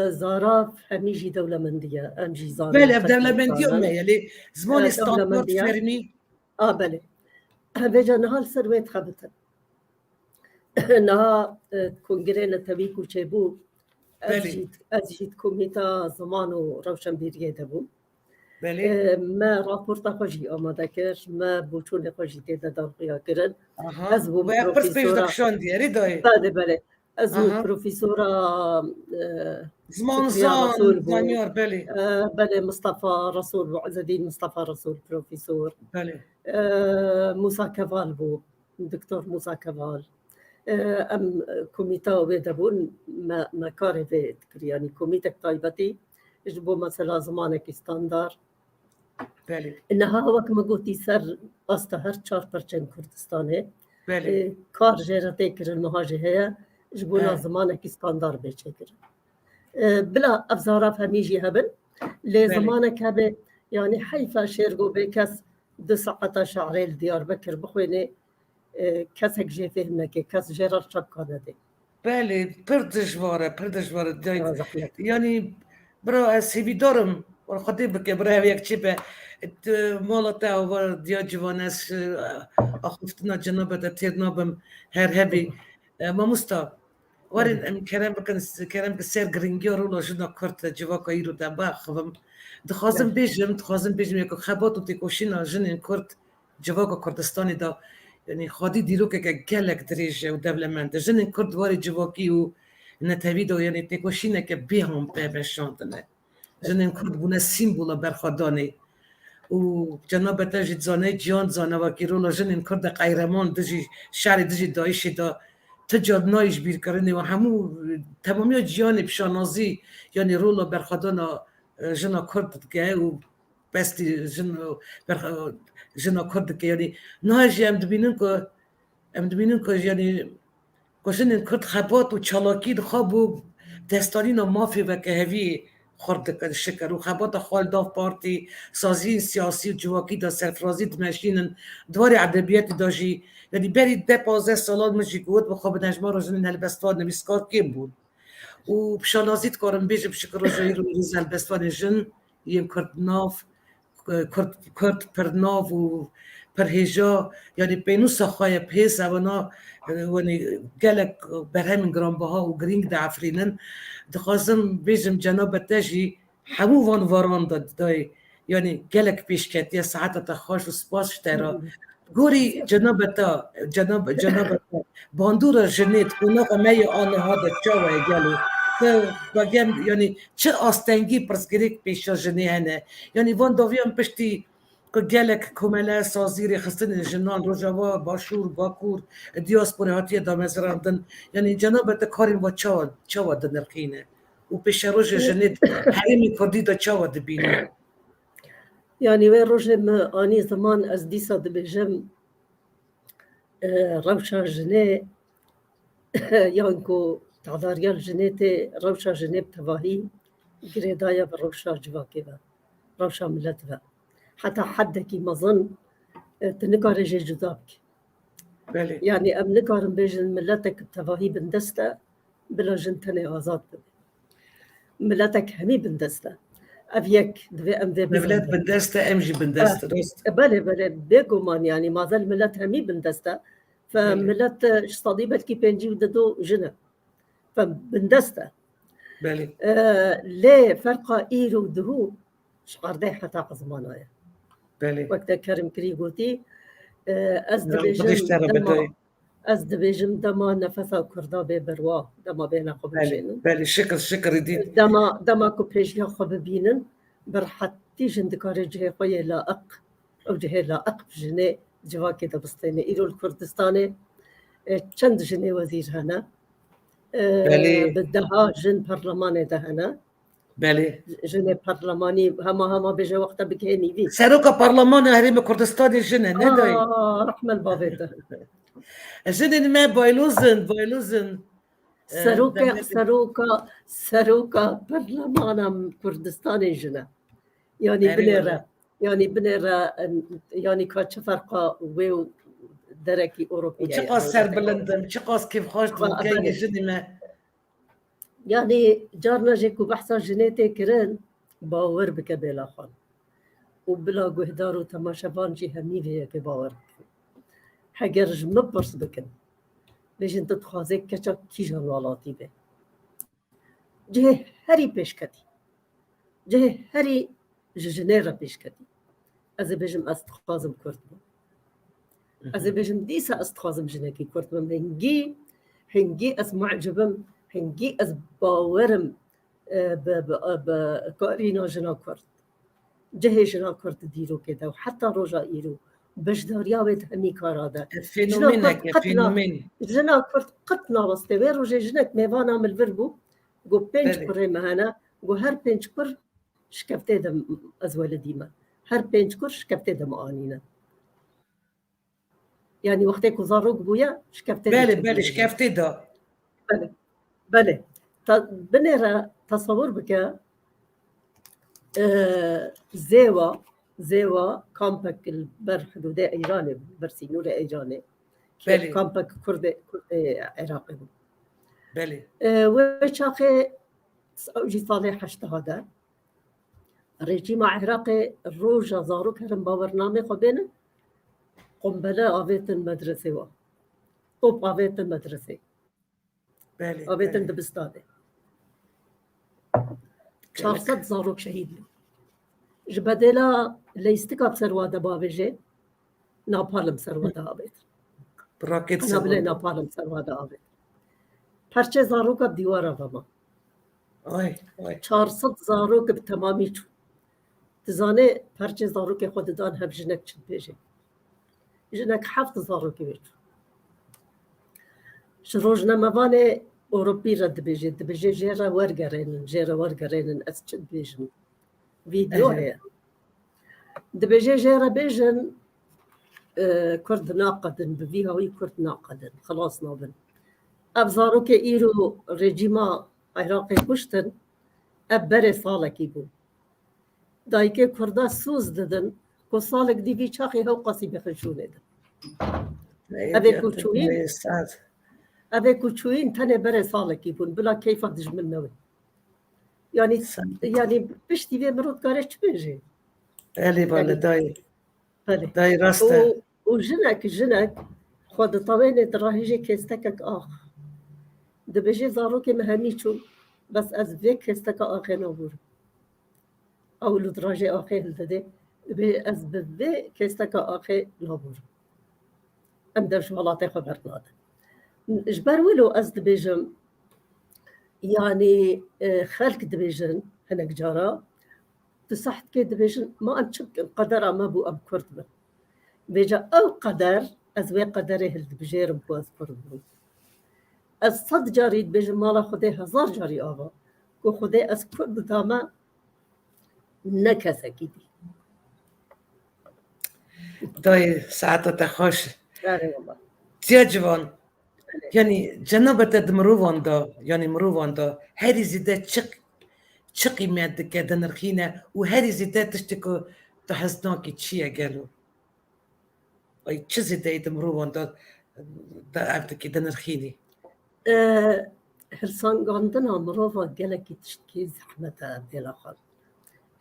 زاراف همیجی دولمندیه امجی زارن بله دولمندی ما یعنی زمان استاندارد فرمی بله بجا نهال سرویت خبتن نها کنگره نتوی کوچه بو از جید کمیتا زمان و روشن بیریه دبو ما راپورتا خوشی آماده کرد ما بوچون خوشی دیده دارقیا کرد از بو پروفیسورا بله از بو پروفیسورا زمان زانیار بله مصطفى رسول بو عز الدين مصطفى رسول بروفيسور بله موسى كفال بو دكتور موسى كفال ام كوميتا وبدبون ما كاري في يعني كوميتا طيبتي جبو مثلا زمانك ستاندار بله انها وقت ما قلتي سر استهر 4% كردستاني بله كار جيرتي كر المهاجه جبونا زمانك ستاندار بيشكر بلا افزارا فهميجي هبل لزمانك هبه يعني حيفا شيرغو بكس 2 ساعات شعري الديار بكر بخويني كسك جي فهمك كس جرر شكانه دي بله پردجواره يعني برو اسيبي دورم والخطيب بك برا يك تشبه مولتا و ديا جوانس اخفتنا جنابه تيرنابم هر هبي ما مستا ورن كلام بسير جرينجور ولا جنا كرت جواكا يرو دبا خفم دخازم بيجم يكو خباتو تيكوشينا جنين كرت جواكا كردستاني دا يعني خادي ديروك كجلك دريج ودبلمنت جنين كرت واري جواكي و نتويدو يعني تيكوشينا كبيهم بشانتنه جنين كرت بونا سيمبولا برخداني و جناب تاجد زانه جان زانه و كيرولا جنين كرت قيرمان دجي شعر دجي دايشي دا تجار نایش بیر کردن و همو تمامی جیان بشانازی یعنی رولا برخدانا جنا کرد که و بستی جنا کرد که یعنی نایش هم دبینن که یعنی کشن کرد خبات و چالاکی خواب و دستانی مافی و که هوی خورد کرد شکر و خبات خال داف پارتی سازی سیاسی و جواکی دا سرفرازی دمشینن دوار ادبیات داشی یعنی برید 15 سالان مجی گود بخواب نجمه رو جنین هلبستوان نویسکار کم بود و بشانازید کارم بیجم شکر رو جایی رو ریز هلبستوان جن یم کرد ناف کرد پر ناف و پر هجا یعنی پینو سخواه پیس اونا ونی گلک برهم گرانبه ها و گرینگ دا عفرینن دخوازم بیجم جناب تاجی همو وان واران دای یعنی گلک پیش کتی ساعت تا خوش و سپاس شترا گوری جناب باندور جنیت کناق می آنه ها دا چاوه گلو که بگم یعنی چه آستنگی پرسگریک پیشا جنی هنه یعنی وان داویم پشتی که گلک کمله سازیری خستن جنان روژاوا باشور باکور دیاسپوری هاتیه دا مزراندن یعنی جناب تا کاریم با چاوه دا نرخینه و پیش روژ جنیت حریمی کردی دا چاوه دا بینی يعني وين رجل اني زمان از ديسا دبجم روشا جني يانكو تعذاريال جنيتي روشا جني بتواهي قريدايا بروشا جواكي روشا ملتها حتى حدكي مظن تنكار جي جذابك يعني ام نكار بيجن ملتك بتواهي بندستا بلا جنتني آزاد ملتك همي بندستا أبيك دبي أم ذي ملت بندسته أمجي بندسته بله بيقومان يعني ما زال ملت همي بندسته فملت صديبة كي بينجي وددو جنة فبندسته بله ليه فرقة إيرو دهو شعر دي حتى قزمانايا بله وقت كرم كريغوتي از دبيجم دما نفسا كردا ببروا دما بينا قبلشين بله شكر دي دما كوبيجيا خببينن برحتي جندكار جهه خويا لائق او جهه لائق جني جواكي دبستاني ايرو الكردستاني چند جني وزير هنا بدها جن برلماني دهنا بله جني برلماني هما بيجي وقتا بكيني في سروكا برلمان هرم كردستاني جنة نداي رحمة البابيتا جنن ما بايلوزن سروكا برلمان كردستاني جنة يعني بنيرة يعني كاتش فرقة ويو دركي أوروبية وشقاس سر بلندم شقاس كيف خوش كان جنن ما يعني جارنا جيكو بحثا جنيتي كرن باور بك بلا خان وبلا قهدار وتماشبان جي همي فيك باور حقر جمب برس بكن ليش انت تخازك كچا كيجان والاتي به جه هري پیش کدی جه هري جنيرة پیش کدی از بجم استخازم کرد از بجم دیسا استخازم جنکی کرد هنگی از معجبم هنگی از باورم بقارينا جنا کرد جه جنا کرد دیرو كده وحتى رجا ایرو بجداريا بيت همي كارادا فينومين جنا کرد قطنا وسته ويرو جنك ميوانا من الفربو جو بنج كره مهنا جو هر بنج كر شكفته دم از ولديما هر بنج كر شكفته دم آنينا يعني وقتی که زاروک بویا شکفته بله شکفته دا بله بنرا تصور بکه زیوا کامپک بر حدود ایران بر سینور ایرانه بله کامپک کرد عراقی بود بله و چاقه جی سال 80 رژیم عراق روجا زاروک هرم باورنامه خو بینه قنبله آویتن مدرسه و طوب آویتن مدرسه آویتن دبستانه 400 زاروک شهید لی جبدلا لیستکاب سرواده باویجه ناپالم سرواده آویت انا بله ناپالم سرواده آویت پرچه زاروک اب دیوار آوما 400 زاروک اب تمامی چون تزانه پرچه زاروک خود دان هم جنک چند بیجه جنك حفظ زاروكي بيت شروجنا مباني أوروبي رد بيجي جيرا ورقرين أسجد بيجن فيديو هي دبيجي جيرا بيجن كرد ناقدن بفيها وي كرد ناقدن خلاص نابن أب زاروكي إيرو رجيما عراقي كشتن أب بري صالك يبون دايكي كردا سوز ددن کو سالک دی وی چاخی هو قصی بخشونه ده ابي كوچوين تاني بري سالك يبون بلا كيف دجمن نوي يعني بشتي في مرود قارش بيجي الي بالله داي راسته وجنك خود طويل دراهيجي كيستكك دبيجي زاروكي مهميچو بس از فيك كيستك نابور او لدراجي هلده از بده كيستك نابور ام درش ولاطي خبر ناده جبر ولو از دبيجم يعني خلق دبيجن هناك جارا تصحت كي دبيجن ما انشك قدر ما بو اب كرتبه بيجا او قدر از وي قدره الدبجير بواز كرتبه از صد جاري دبيجن مالا خده 1000 جاري آبا كو خده از كرد داما نكسكي دي داي ساعته تخوش تيا جوان يعني جنبت دمروان دا يعني مروان دا هذه زيادة شقي مادة كده نرخينا وهذه زيادة تشتكو تحسناكي تشيا قالوا أي تشزي دا دمروان دا عبدك كده نرخيني هرسان عندنا مروفا قالك تشتكي زحمة بالآخر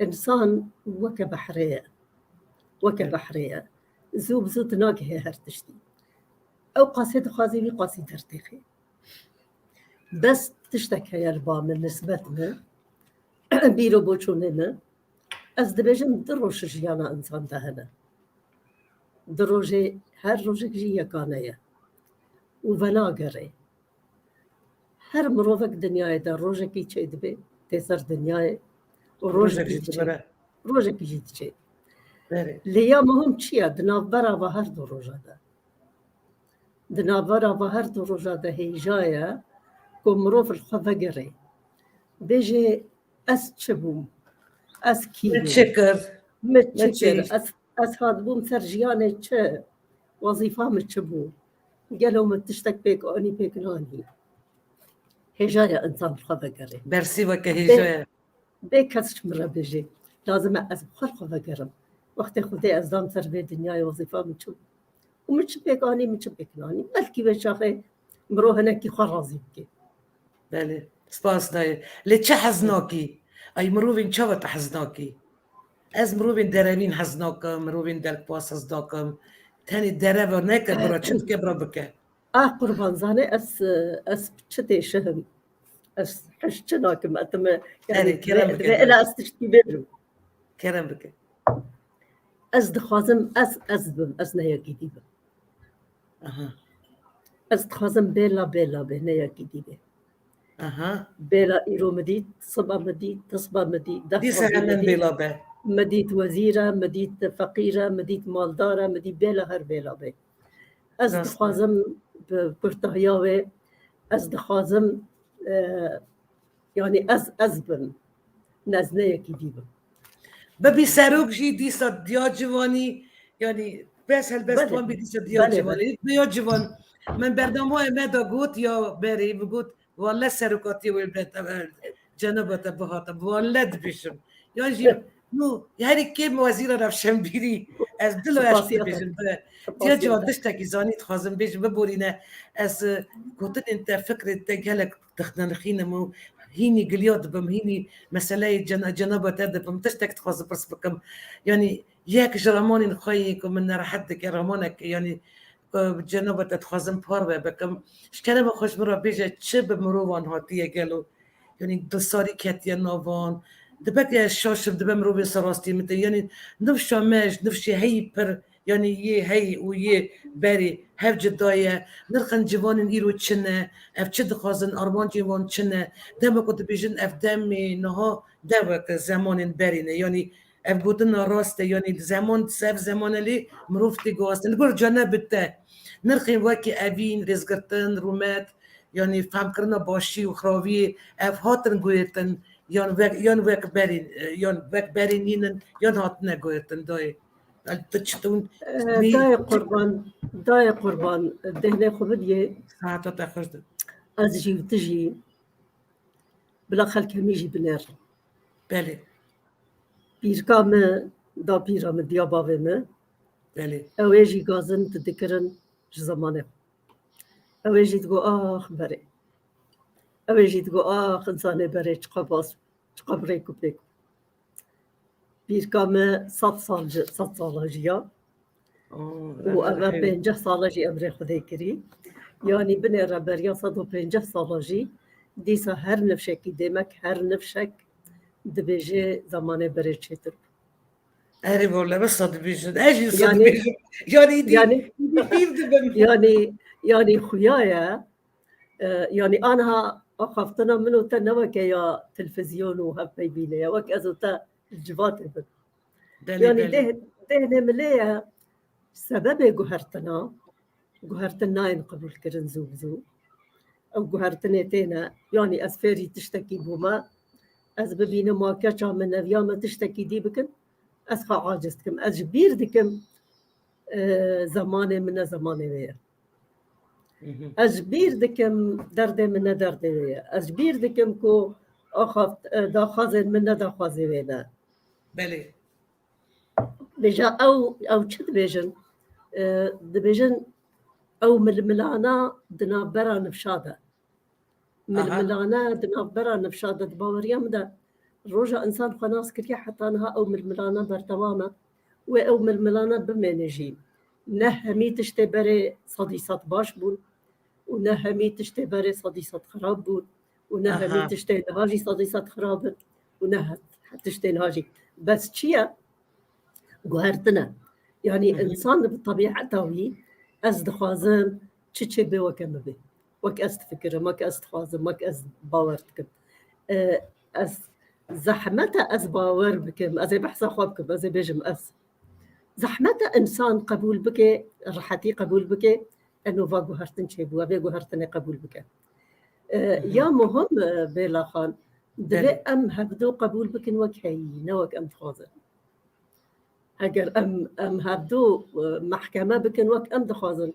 إنسان وكبحرية زوب زوت ناقه هرتشتي أو قصيد خازي بي قصيد هرتيخي بس تشتكي يا البا من نسبتنا بيرو بوچوننا از دبيجن دروش جيانا إنسان دهنا دروجي هر روجك جي يكانيا وفناقري هر مروفك دنياي دا روجك يتشي دبي تيسر دنياي وروجك يجي تشي ليا مهم چيا دنابرا وهر دو روجا دا دنابرا وهر دو روجا دا هيجايا كو مروف الخفقري بيجي أس تشبوم أس كيلو متشكر أس هاد بوم سرجياني تشي وظيفة متشبوم قالوا متشتك بيك وأني بيك ناني هيجايا إنسان الخفقري برسي وكا هيجايا بيك هسش مرة بيجي لازم أس بخفقرم وقت خودي أزدام سر في دنياي وظيفة متشبوم ومتشبك أني متشبك ناني مالكي بشاخي مروه هناكي خرازي بكي بله سپاس دای لی چه حزناکی ای مروین چه وقت حزناکی از مروین درمین حزناکم مروین دلک پاس حزناکم تانی دره و نکر برا چند که برا بکه قربان زانه اس چه شهم اس حش چناكم اتم يعني كلام انا استشتي بدرو كلام بك از دخوازم از نيا جديده اها از دخوازم بلا بهنيا جديده اها بلا ايرو مديت صبا مديت تصبا مديت دي سهلن بلا به مديت وزيره مديت فقيره مديت مالداره مديت بلا هر بلا به از دخوازم برتهياوي از دخوازم يعني از بم نزنه جديده ببي ساروك جي دي صد ديا جواني يعني بس هالبس وان بدي صد ديا جواني ديا جوان من برنامج ما دا قوت يا بري بقول والله ساروكاتي والبلاد جنبت بهات والله دبيشم يعني نو يعني كيف وزير رفشن بيري از دلو اش دبيشم ديا جوان دشتكي زاني تخازم بيش ببورينا از قلت انت فكرة تجهلك تخنخينا مو هيني قليات بم هيني مسألة جنابة تدبم تشتك تخاص بس بكم يعني ياك جرماني نخيك ومن راحتك يا رمانك يعني جنابة تخازم باربة بكم شكرا ما خوش مرة بيجا تشب مروان هاتية قالوا يعني دصاري كاتيا نوفان دبك الشاش دبم روبي سراستي متى يعني نفشا ماج نفشي هي بر يعني هي ويه باري هف جداية نرخن جوان إيرو تشنا اف تشد خازن أرمان جوان تشنا دم كنت بيجن اف دمي نها دوك زمان بارينه يعني اف بودنا راسته يعني زمان سف زمان اللي مروفتي جواست نقول جنبته نرخن وكي أبين رزقتن رومات يعني فهم كرنا باشي وخراوي اف هاتن قويتن يعني وك بارين يعني وك بارينين يعني هاتنا قويتن داي تشتون داي قربان دهنا خبديه ساعات تاخذ از جي وتجي بلا خلك ميجي بنار بله بيركا ما دا بيرا من ديابا ما بله اويجي غازن تذكرن زمانه اويجي تقول بري اويجي تقول انسان بري تقباس تقبريكو بيكو بيركا ما 100 سال جيا وأما 50 سال جي أمري خذي كري يعني بني ربريا 150 سال جي ديسا هر نفشك ديمك هر نفشك دبيجي زمانه بري تشتر أري والله بس صد بيجن أجي صد بيجن يعني خيايا يعني أنا أخفتنا منو تنوك يا تلفزيون وهب بيبيلي وك أزوتا الجواتب يعني ده مليا سبب جوهرتنا قبول كرن زوبزو أو جوهرتنا تينا يعني أسفيري تشتكي بوما أز ببين ما كشا من أيام تشتكي دي بكن أسخا عاجزتكم أجبير دكم زماني من زماني ويا أجبير دكم درد من درد ويا أجبير دكم كو أخذ دا خازن من دا خازن وينا بله بيجا أو تشد بيجن دبيجن أو ململانا دنا برا نفشادة ململانا دنا برا نفشادة دباوريا مدا روجا إنسان خناس كريا حتى أنها أو ململانا برتماما وأو ململانا بمانجين نهمي تشتبري صديصات باش بون ونهمي تشتبري صديصات خراب بون ونهمي تشتي هاجي صديصات خراب ونهت تشتي هاجي بس تشيا جوهرتنا يعني إنسان بالطبيعة تاوي أزد خوازم تشي بي وكم بي وك أزد فكرة ماك أزد خوازم ماك أزد باورتكم أز زحمته أز باور بكم أزي بحث خوابكم أزي بيجم أز زحمته إنسان قبول بك راحتي قبول بك أنه فا جوهرتن شي بوا بي جوهرتن قبول بك يا مهم بيلا خان دبي أم هبدو قبول بك وك هي نوك أم خوازم اگر ام هبدو محکمه بکن وقت ام دخوازن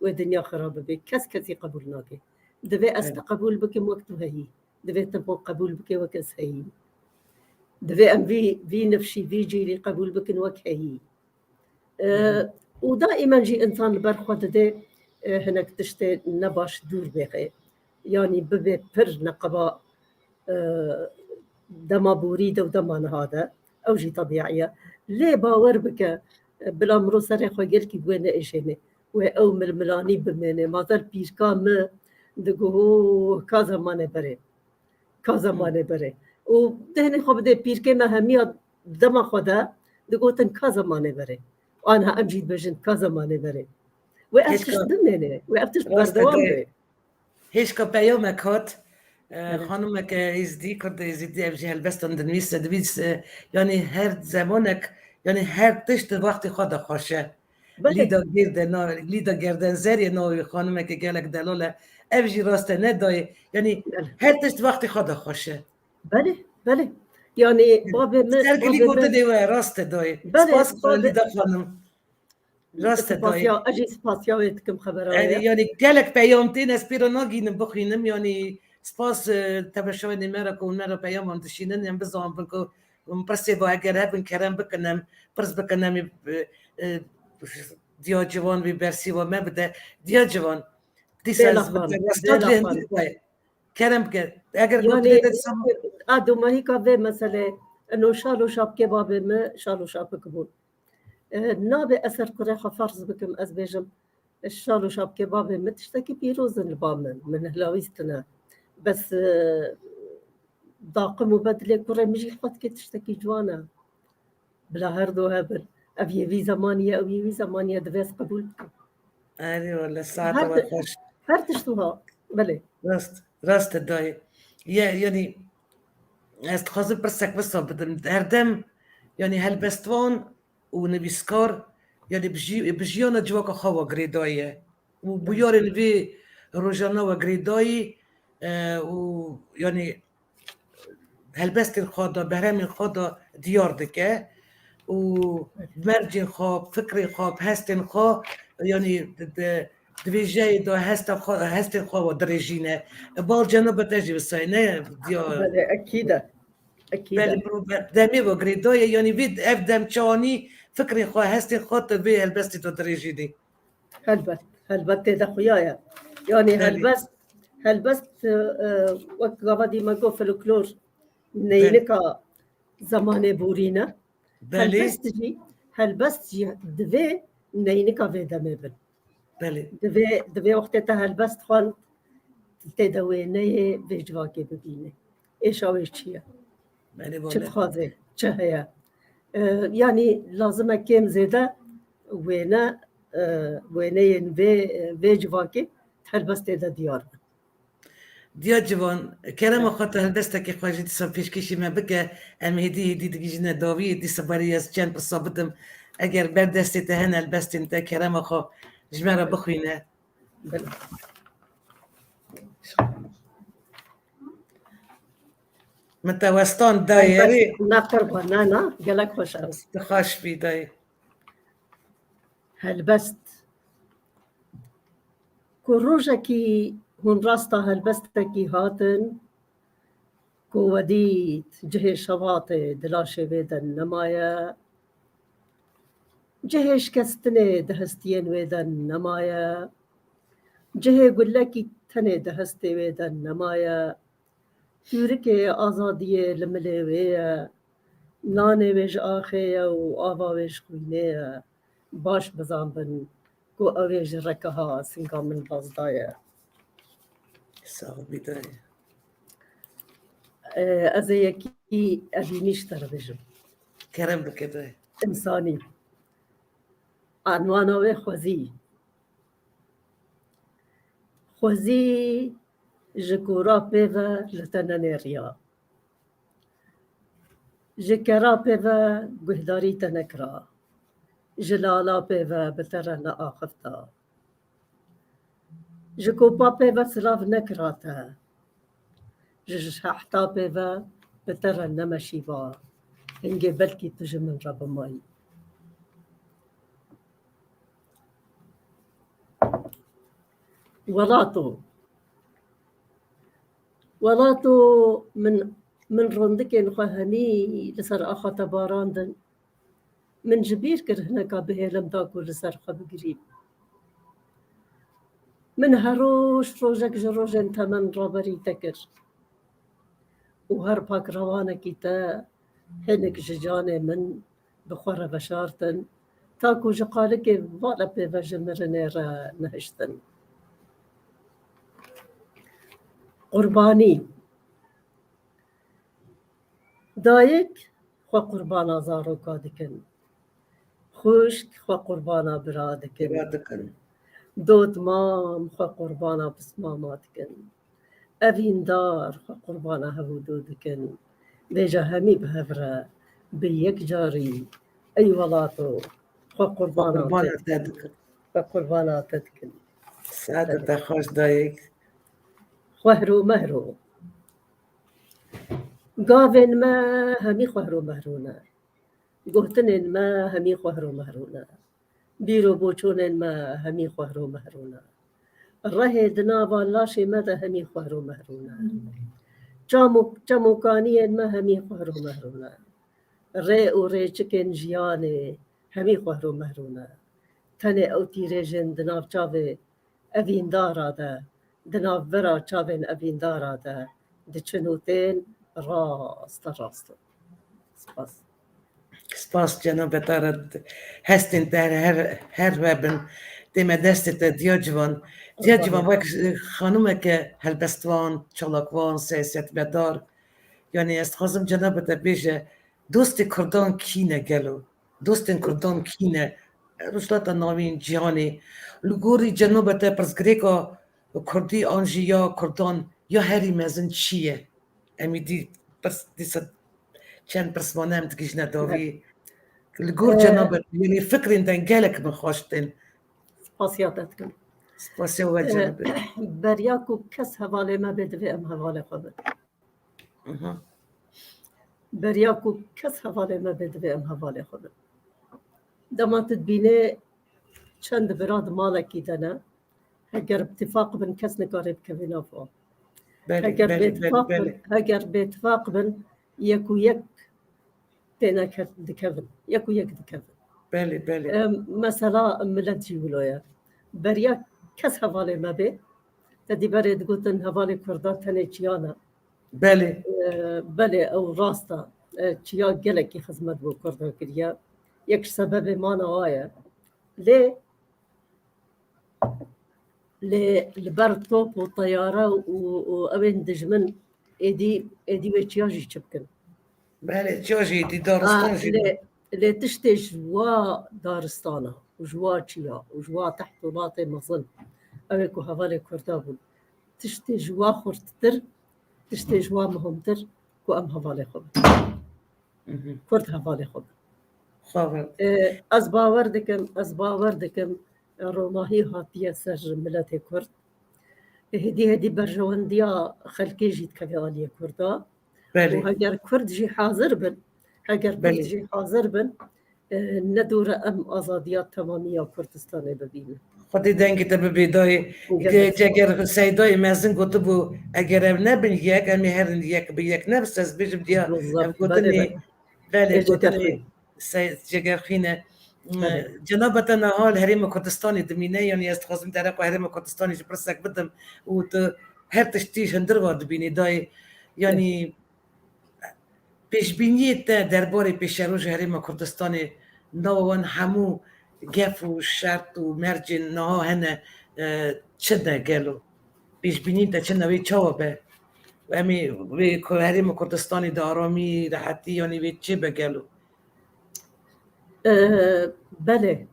و دنیا خراب بی کسی قبول ناکه دوی است قبول بکن وقت هایی دوی تبو قبول بکن وقت از هایی دوی ام وی نفشی وی جیری قبول بکن وقت هایی و دائما جی انسان برخواد ده هنک تشته نباش دور بخه يعني ببي پر نقبا دما بوريده ودما نهاده او جي طبيعيه لي باور بك بلا مرو سري خو قلكي بوين ايشيني او ململاني بمنه ما ذا بيركا ما دغو كذا ما نبره كذا ما نبره ودهني خو بده بيركا ما هميه دما خدا دغوتن كذا ما نبره وانا امجي بجن كذا ما نبره وافتش دمنه وافتش بردوام به هیچ که پیامک هات خانم که ازدی کرده ازدی افجی هلبست اندنویس دویس یعنی هر زمانک یعنی هر تشت وقتی خود خوشه لیدا گردن زری نوی خانم که گلک دلاله افجی راسته ندای یعنی هر تشت وقتی خود خوشه بله یعنی بابه سرگلی گوته دیوه راسته دای سپاس لیدا خانم راسته دای اجی سپاسیا ویتکم خبره یعنی گلک پیامتین اسپیرو نگینم بخوینم یعنی سپاس تبشوی نمیره که اون رو پیام هم دشینن یم بزام بکو پرسی با اگر هبن کرم بکنم پرس بکنم دیا جوان بی برسی و ما بده دیا جوان دیسا رستاد لین کرم که اگر گفت لیده سام ادو ماهی که به مسئله انو شالو شاب که بابه ما شالو شاب کبون نابه اثر کره فرض بکم از بیجم الشالو شاب که بابه ما تشتكي بيروزن البامن من هلاويستنا بس ضاق مبادلة كره مجي خط كي تشتكي جوانا بلا هردو هبل أبي في زمانية أو في زمانية دفاس قبول أيوة ولا الساعة والخش هرتشتوها بلي راست الداي يعني استخاذ برسك بس بدم هردم يعني هالبستوان ونبيسكار يعني بجيونا جواك خوا غريداية وبيورن في روجانا وغريداي ويعني هالبست الخاضة بهرام الخاضة ديار دكه ومرجين خواب فكري خواب هستن خواب يعني دویجه دا هستن خواب و درجینه بال جنوب تجي بساينه بله اكيد بله دمي و غريداي يعني فيد افدم چاني فكري خواب هستن خواب به هالبست دا درجيني هلبت ده خويايا يعني هلبست وقت غادي ما جو فلكلور نينكا زمان بورينا هلبست جي دوي نينكا في دمبل دوي وقتها هلبست خان تدوي ني في جواكي ببينه ايش اويش چيه چه خاضي چه هيا يعني لازم كم زيادة وينا وينين في جواكي هلبست ده ديار ديا جوان كلام خاطر هلبستا كي خواجي تصب فيش كيشي ما بكا ام هدي ديجينا داوي دي سبارياس جان بصابتم اگر بردستي تهنا هلبست انت كلام خو جمارة بخوينا متى وستان دايري نفر بنانا قالك خوش تخاش بي داي هلبست كروجا كي هون راستا هلبستكي هاتن كوديت جهي شواطئ دلاشي بيدا النمايا جهي شكستني دهستين ويدا النمايا جهي قلكي تني دهستي ويدا النمايا توركي آزادية لمليوية ناني ويج آخية وآبا ويج خوينية باش بزامبن كو أويج ركها سنقا من بازدايا صعب بداية أزيكي أبي نشتر بجم كرم بكده إنساني عنوانا وخوزي جكورا بيفا لتنانيريا جكرا بيفا قهداري تنكرا جلالا بيفا بترنا آخفتا جكوبا بيفا سلاف نكراتا جشحتا بيفا بترنا مشيبا إنجي بلكي تجي من رب ماي ولاتو من رندكين خهني لسر أخا تباراندن من جبير كرهنكا به لم تاكو لسر خب قريب من هروش روجك جروجن تمن رابري تكر و هر پاک روانکی تا هنک ججان من بخور بشارتن تا کجا قاله که والا به وجمرنه را نهشتن قربانی دایک خو قربان آزارو کا دکن خشک خو قربان برا دکن دوت مام خو قربان بسمامات کن اوین دار خو قربان هودو دکن بیجا همی بهفره به یک جاری ای ولاتو خو قربانات دکن سعادت خوش دایک خوهرو مهرو گاوین ما همی خوهرو مهرونه گهتنین ما همی خوهرو مهرونه بیرو بوچونین ما همی خوهرو مهرونه ره دناوا لاشی مده همی خوهرو مهرونه جاموکانین ما همی خوهرو مهرونه ری و ری چکن جیانه همی خوهرو مهرونه تنه او تیرجن دناف چاوه اوین داراده دناف ورا چاوین اوین داراده دچنوتین راست سپاس سپاس جناب تارد هستین در هر وبن دیمه دستت دیاجوان وک خانومه که هلبستوان چالاکوان سیاست بدار یعنی است خواستم جناب تا بیجه دوست کردان کینه گلو دوست کردان کینه رسلت ناوین جهانی لگوری جناب تا پرس گریکا کردی آنجی یا کردان یا هری مزن چیه امی دی پرس دیسد چند پرسمانه هم تکیش نداوی لگور جناب یعنی فکرین دن گلک من خواشتین سپاسیاتت کن سپاسی و جناب بریاکو کس حواله ما بدوی ام حواله خود بریاکو کس حواله ما بدوی ام حواله خود دماتت بینه چند براد مالکی دنه اگر اتفاق بن کس نکاره بکوین آفا اگر به اتفاق بن یکو یک تینا دکوین یکو یک دکوین بله مثلا ملت جیولویا بریا کس حواله ما به تدی برید گوتن حواله کردان تنه چیانا بله او راستا چیا گلکی خدمت بو کردان کریا یک سبب ما نوایا لبر توپ و طیاره و اوین دجمن ایدی و چیاجی چبکن بله چیاجی دی دارستان لی تشتی جوا دارستانا و جوا چیا و جوا تحتولات مظن اوی که حوالی کرده بود تشتی جوا خورتتر تشتی جوا مهمتر که ام حوالی خود کرد حوالی خود از باور دکم روناهی هاتیه سر ملت کرد هدی برجواندیا خلقی جید که آلیه کرده و اگر کرد جی حاضر بن ندور ام آزادیات تمامی کردستان ببینه خودی دنگی تا ببیدای جگر سیدای مزن گوتو بو اگر ام نبین یک امی هرن یک به یک نفس از بیجم دیا ام گوتنی بله گوتنی جگر خینه جناب تن حال حریم کردستانی دمینه یعنی است خواستم در حریم کردستانی جو پرسک بدم و تو هر تشتیش هندر وارد بینی دای یعنی پیش بینی تا درباره پیش روز حریم کردستانی نوان همو گف و شرط و مرجن نه هنه چه نگلو پیش بینی تا چه نوی چاوبه و امی وی حریم کردستانی دارامی راحتی یعنی وی چه بگلو بله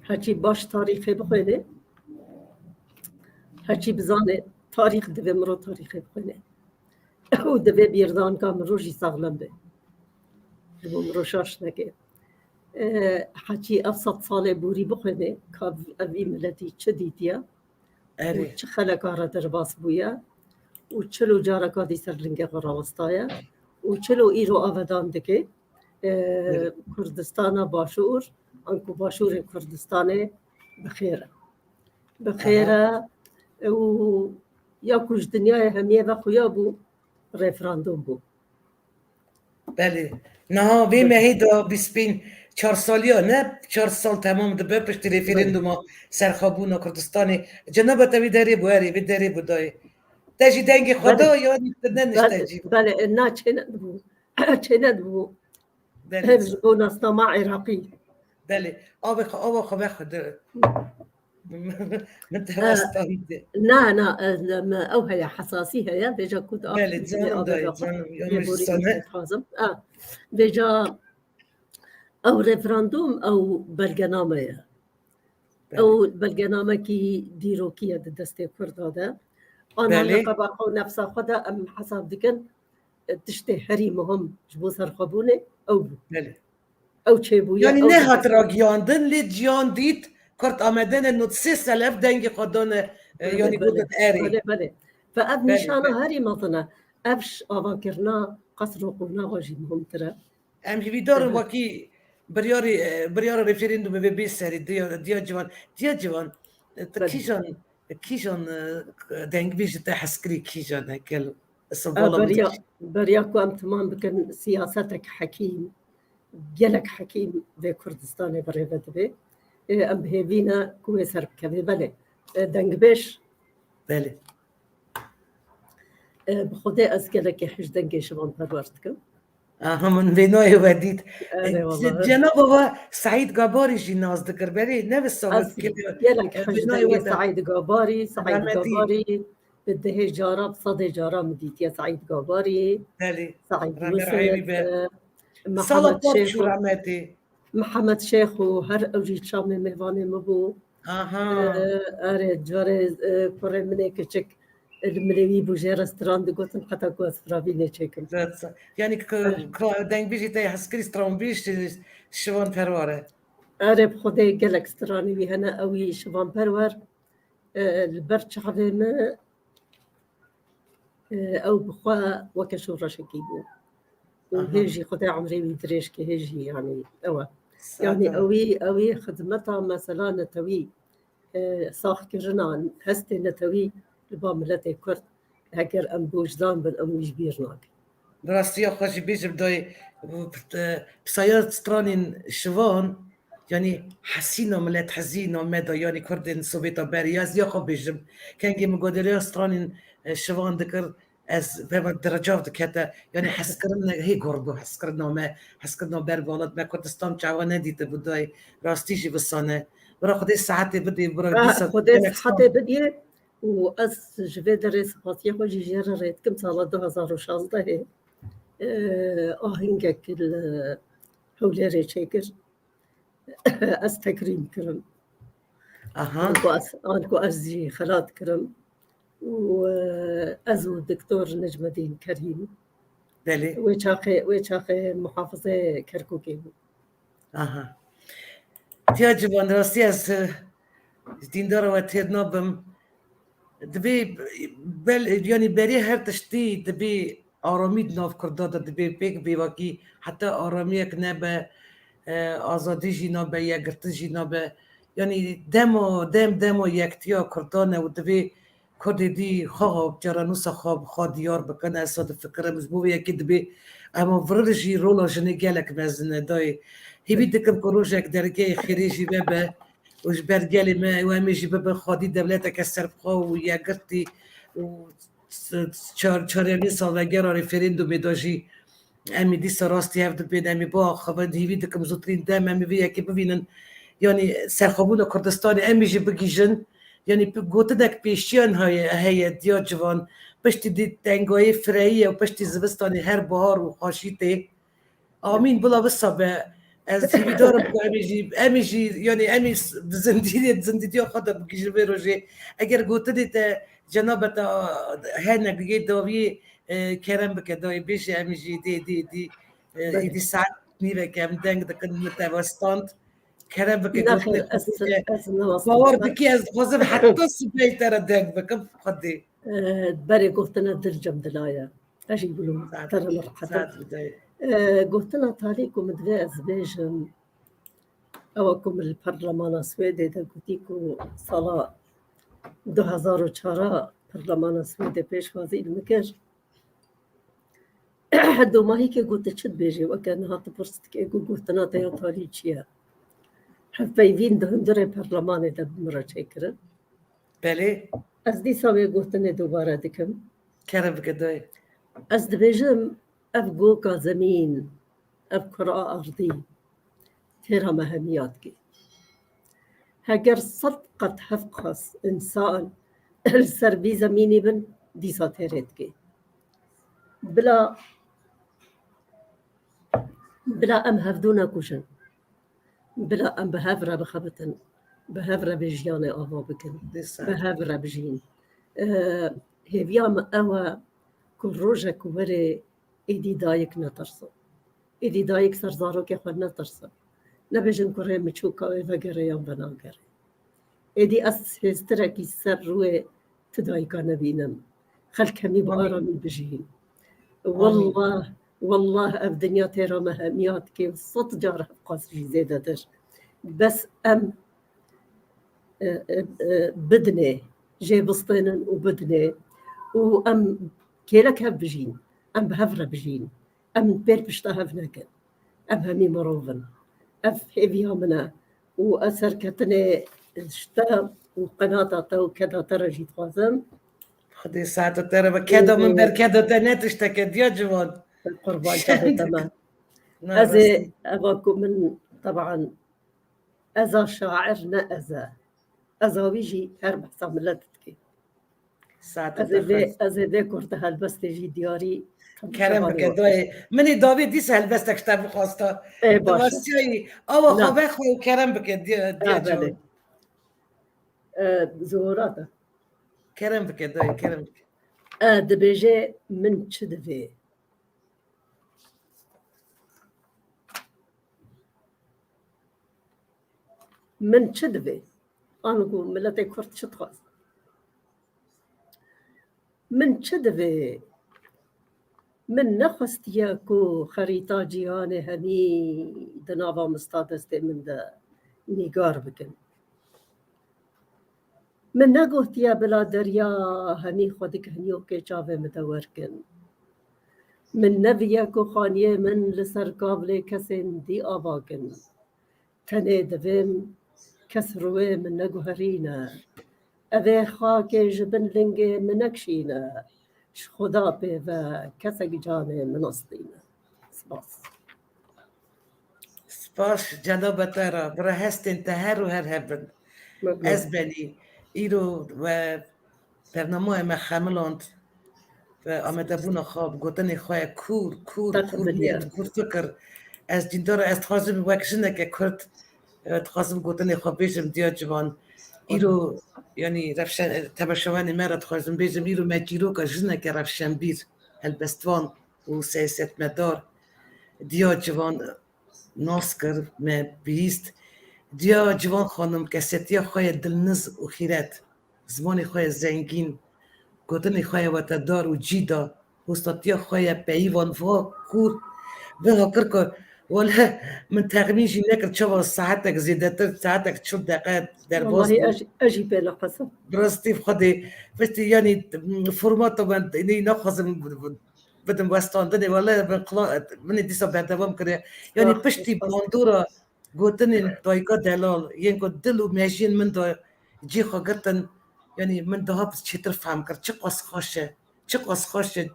هرچی باش تاریخ بخونه هرچی بزانه تاریخ دوی مرو تاریخ بخونه او دوی بیردان کام روشی ساغلم به جو مرو شاش نگه هرچی افصد سال بوری بخونه که اوی ملتی چه دیدیا و چه خلقاره در باس بویا و چلو جارکا دی سر رنگه غراوستایا و چلو ایرو آودان دکه کردستان باشور انکو باشور کردستان بخیره و یا کج دنیای همیه و خویا بو ریفراندوم بو بله نه وی مهیدا بیسپین 4 سالیا نه 4 سال تمام دبه پشت ریفراندوم سرخابون کردستانی جناب تا وی داری بو دای تجي دنگی خدا یعنی تنش بله تجی بله نه چه ندبو چه ندبو بله هفز بو ناسنامه عراقی بله آب خو خود من توستان ده نه نه او هي حساسيه هي بيجا كنت بله جانم دایی جانم یا مش بوري سانه حازم بيجا او ريفراندوم او بلغنامه او بلغنامه كي ديروكيه دستي كرد هذا انا بله نقبا خو نفسها خدا ام حساب دكن تشتي هري مهم جبو سرخبونه او بو بله او چيبويا یعنی او نه هات را گیاندن لی جیان دید کرد آمدن نوت 3,000 دنگی خودانه یعنی بودت اری بله بله فاب بله نشانه هري مطنا ابش افاكرنا قصر وقونا واجي مهم ترى ام هیوی دارم واکی بریار رفرندوم به بیسری دیا جوان کیجان دنگ بیجت حسکری کیجان هکل سوالا بريا كوام تمام بكن سياستك حكيم جلك حكيم في كردستان بريفت بي ام بهيفينا كوي سرب كبي بله دنگ بيش بله بخدي أزكلك يحج دنگي شبان پرورتكم من بینای ودید والله جناب بابا سعید گاباری جی ناز دکر بری نوستان جلك حج دنگي سعيد قاباري سعيد قاباري بده جارة بصد جارة مديت يا سعيد قاباري بله سعيد وسد محمد شيخ شو رحمتي محمد شيخ وهر اوجي شامي ميفاني مبو اره جاره كوري مني كچك الملوي بوجي رستوران دي قوتم حتى كو اسفرابيني چيكم يعني دنگ بيجي تاي حسكري سترون بيش شوان پرواره اره بخدي قلق ستراني بي هنا اوي شوان پرور البرچ ما او بخوا وكشو رشكيبو وهيجي خدي عمري بيدريش كي هيجي يعني يعني اوي خدمتها مثلا نتوي صاح كرنا هستي نتوي لباملتي كرد هكر ام بوجدان بن ام جبيرناك براستي خوش بيجي بداي بسيارة سترانين شوان يعني حسينا ملات حزينة مدى يعني كردن سوفيتا برياز يا خو بيجم كان جي مقدريا سترانين شوان ذكر از بما درجات كتا يعني حسكرنا هي قربو حسكرنا بربولد ما كردستان جوانا ديت بداي راستيجي بسانه برا خدي ساعتي بدي برا ديسا خدي ساعتي بدي واس جفي درس فاطيه وجي جررت كم سال 2016 هي هنگك الحوليري تشيكر اس تكريم كرم انكو ازجي خلات كرم وازو الدكتور نجم الدين كريم بلي ويشاخي محافظة كركوكي تيجبان راسي از دين دارا وتير نوبم دبي بل يعني بري هر تشتي دبي آرامید ناف کرداد دبی پیک بیواکی حتی آرامیک نبه آزادی جی نبه یگرتی جی نبه یعنی دم یکتیا کردانه و دبی کردی دی خواب جرانوس خواب دیار بکنه اصاد فکرم از بو یکی دبی اما ورجی رولا جنی گلک مزنه دای هیوی دکم کروجک درگه خیریجی ببه وش برگلی ما واميجي بابا خادي دولتك السربخو وياقرتي و چهارمی سال وگر رفرندوم داجی امی دیسا راستی هفته بین امی با خبر هیوی دکم زودترین دم امی وی که ببینن یعنی سرخابون کردستان امی جی بگیجن یعنی گوتدک پیشیان های دیا جوان پشتی دی دنگای فرعیه و پشتی زبستانی هر بهار و خاشیته آمین بلا بسابه از هیوی دارم که امی جی یعنی امی زندگی خدا بگیجن بروجه اگر گوتدی جنابت هنگ دیگه داوی کرم بکه دای بیش همیشه دی ساعت نیره که هم دنگ دکن متوستاند کرم بکه باور دکی از خوزم حتی سپیتر دنگ بکم خودی بري قلتنا درجم دلايا ايش يقولون ترى مرحبا قلتنا تاريكم دغي ازبيجم اوكم البرلمان السويدي دقتيكو صلاة 2004 برلمان سويدي پیشوازی المكر حدو ما هيك قلت تشد بيجي وكان هات برست كي قلت انا تيا تاريخيا حفايفين دهندري برلمان ده مرة شكرا بله از دي سوي قلت انا دوباره دكم کرم بکدای از دبیجم اف گوکا زمین اف کرا ارضی تیرا مهمیات کی هگر صدقت هفقس انسان السربي زميني بن دي ساتيرت کی بلا ام هفدونا كوشن بلا ام بهافرا بخبتن بهافرا بجياني آوا بكن بهافرا بجين هيفيام أوا كل روجا كوري إيدي دايك نترسو إيدي دايك سرزارو كي خود نترسو نبجن كوري مچوكا وغيره يام بناغره إيدي أس هستركي سر روي تدايكا نبينم خل كمي بآرامي بجين والله أف دنيا تيرا مهميات كي صوت جاره قاسي زيادة در بس أم بدني جاي بسطينن وبدني وأم كيلك هف بجين أم بهفرة بجين أم بير بشتا هفناكن أم همي مروفن أف هيفيا منا وأسر كتني شتا وقناطة تو كدا ترجي تخازم خدي ساعة ترى بكذا من بر كذا تنتشتك يا جوان القربان تابع تمام أزي أباكم من طبعا أزا شاعرنا أزا بيجي هرب حسام ملتك أزي ذي كرت هالبس تجي دياري كرم بكدوي مني داوود دي سهل بس تكتب خواستا اي باشا دواسيي أو خبا خو كرم بكدي جون زهوراتا كرم بكدوي كرم دبيجي من تشدفي من تشدفي أنا أقول ملتي كرت شتخاص من تشدفي من نخستياكو خريطة جياني همي دنابا مستادستي من دا نيقار بكن من نقوتيا بلا دريا همي خودك هنيو كي جاوه مدوركن من نبياكو خانيه من لسر قابلي كسين دي آواكن تني دفم كسروي من نقوهرينا أذي خاكي جبن لنجي منكشينا خدا به و کسک جانه مناستینه سپاس جناب ترا برای هستین تهر و هر هبن از بلی ایرو و برنامه ما خملاند و آمده بونا خواب گوتنی خواه کور فکر از جندار از تخازم وکشنه که کرد تخازم گوتنی خواب بیشم دیا جوان ایرو یعنی رفشن تبشوانی مرد خواهزم بیجم ایرو مجیرو که جنه که رفشن بیر هلبستوان و سیاست مدار دیا جوان ناسکر ما بیست دیا جوان خانم که ستیا خواه دلنز و خیرت زمانی خواه زنگین گوتنی خواه وطدار و جیدا هستاتیا خواه پیوان و کور و هکر که ولی من تقمیجی نکرد چه ساعتك زیادتر ساعتك 40 دقیقه در باز والله اجي بلا قسم براستی خودی بس یعنی فرماتو من اینی نخواستم بدم وستاندنی ولی من دیسا بردوام کرده یعنی پشتی باندورا گوتنین دایگا دلال یعنی دل و میجین من دا جی خواهدن یعنی من دا ها چطور فهم کرد چه قاس خوشه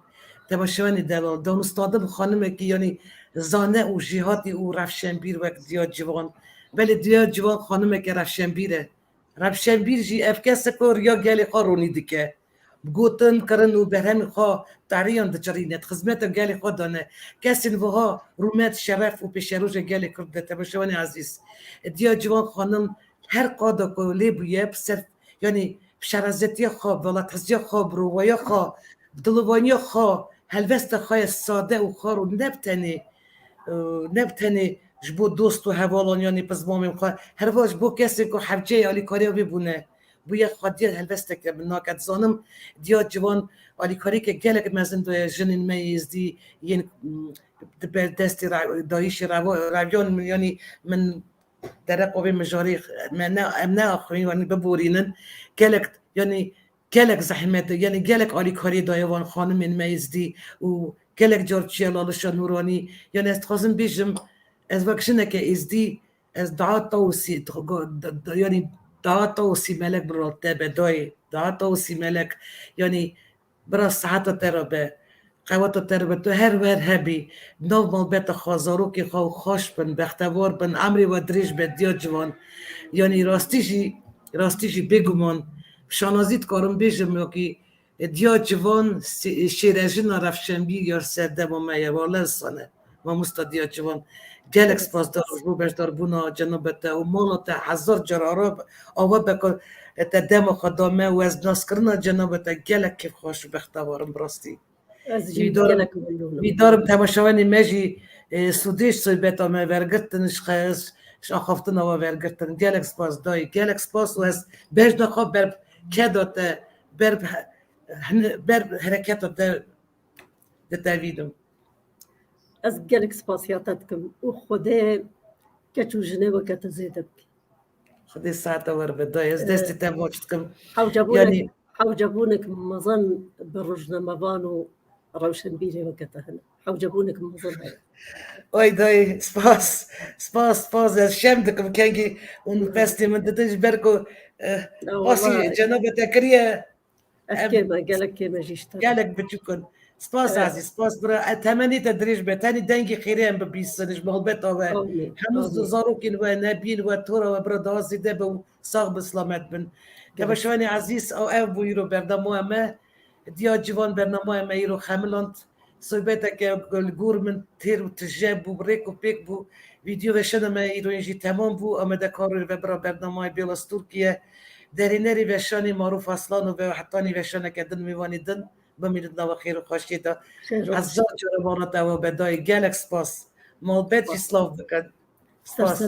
تباشوانی دلال دانستادم خانمه که یعنی زانه و جهادی و رفشنبیر وقت دیا جوان ولی دیا جوان خانمه که رفشنبیره رفشنبیر جی افکس کور یا گلی خارونی دیگه گوتن کرن و برهم خواه تاریان دچارینت خدمت گلی خود دانه کسی نوها رومت شرف و پیشروج گلی کرده تباشوانی عزیز دیا جوان خانم هر قادا که لیبویه بسر یعنی شرازتی خواه ولاتزی خواه بروویا خواه دلوانی خواه هلوست خواه ساده و خارو نبتنی جبو دوست و حوالان یعنی پس مامیم خواه هر واج بو کسی که حبجه آلی کاری ببونه بوی خودی هلوسته که ناکت زانم دیا جوان آلی کاری که گلک مزن دوی جنین میزدی یعنی دستی دایش رویان یعنی من در قوی مجاری نه آخوین یعنی ببورینن گلک یعنی گلک زحمت یعنی گلک آلی کاری دایوان خانم این میزدی و گلک جورجی لالش نورانی یعنی از خواستم بیشم از وقتشنه که ازدی از دعات توسی یعنی دعات توسی ملک براته بدای دعات توسی ملک یعنی برا ساعت تربه قوات تربه تو هر ور هبی نو مال بیت خازارو که خو خوش بن بختوار بن امری و دریج به دیا جوان یعنی راستیجی بگمان شانازیت کارم بیجم یا که دیا جوان شیرجین رفشنبی یا سرده ما میواله سانه ما مستا دیا جوان گلکس پاس دار رو بشدار بونا جنوبته و مالتا هزار جر عرب آوا بکن تا دم خدامه و از ناس کرنا جنوبته گلک که خوش بختوارم براستی از جیب گلک ممنونم میدارم تماشاوانی مجی سودیش صحبتا ما ورگرتنش خیز شاخفتن و ورگرتن گلک سپاس دای گلک سپاس و از بجد خواب بر کداته بر حرکت ده تاویدم از گلک سپاسیاتت کم او خوده کچو جنه و کت زیده بکی خودی ساعت ور بدای از دستی تماشت کم حوجبونك حوجبونك مظن بالرجنمبان وروشن بيري وقتها حوجبونك مظن هاي Oj, daj, spas, ja šemdekam kengi un festival تدش بركو باسي جنوب تكريه أفكيما قالك كيما جيشتر قالك بتشكن سباس عزيز سباس برا تمني تدريج بتاني دنجي خيرين ببيسنش مغلبت او حمز زاروكين ونبيل وتورا وبردازي دبو صاغ بسلامت بن كما شواني عزيز او ابو يرو برنامه ما ديا جوان برنامه ما يرو خملانت صحبتك الجور من تير وتجاب وبريك وبيك بو فيديو وشنا ما يرو يجي تمام بو اما دكار وبرا برنامه بيلاس تركيا درینری وشانی معروف اصلا و به حتانی وشانه کدن میوانی دن بمیرد نو خیر و خوشی دا از زاد جور بانات و بدای گلک سپاس مال بیت سلاف بکن سپاس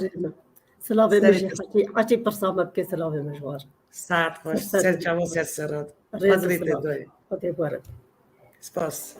سلاوی مجی حتی پرسامه بکی سلاوی مجوار ساعت خوش سر جواز سراد قدری دای خدای بارد سپاس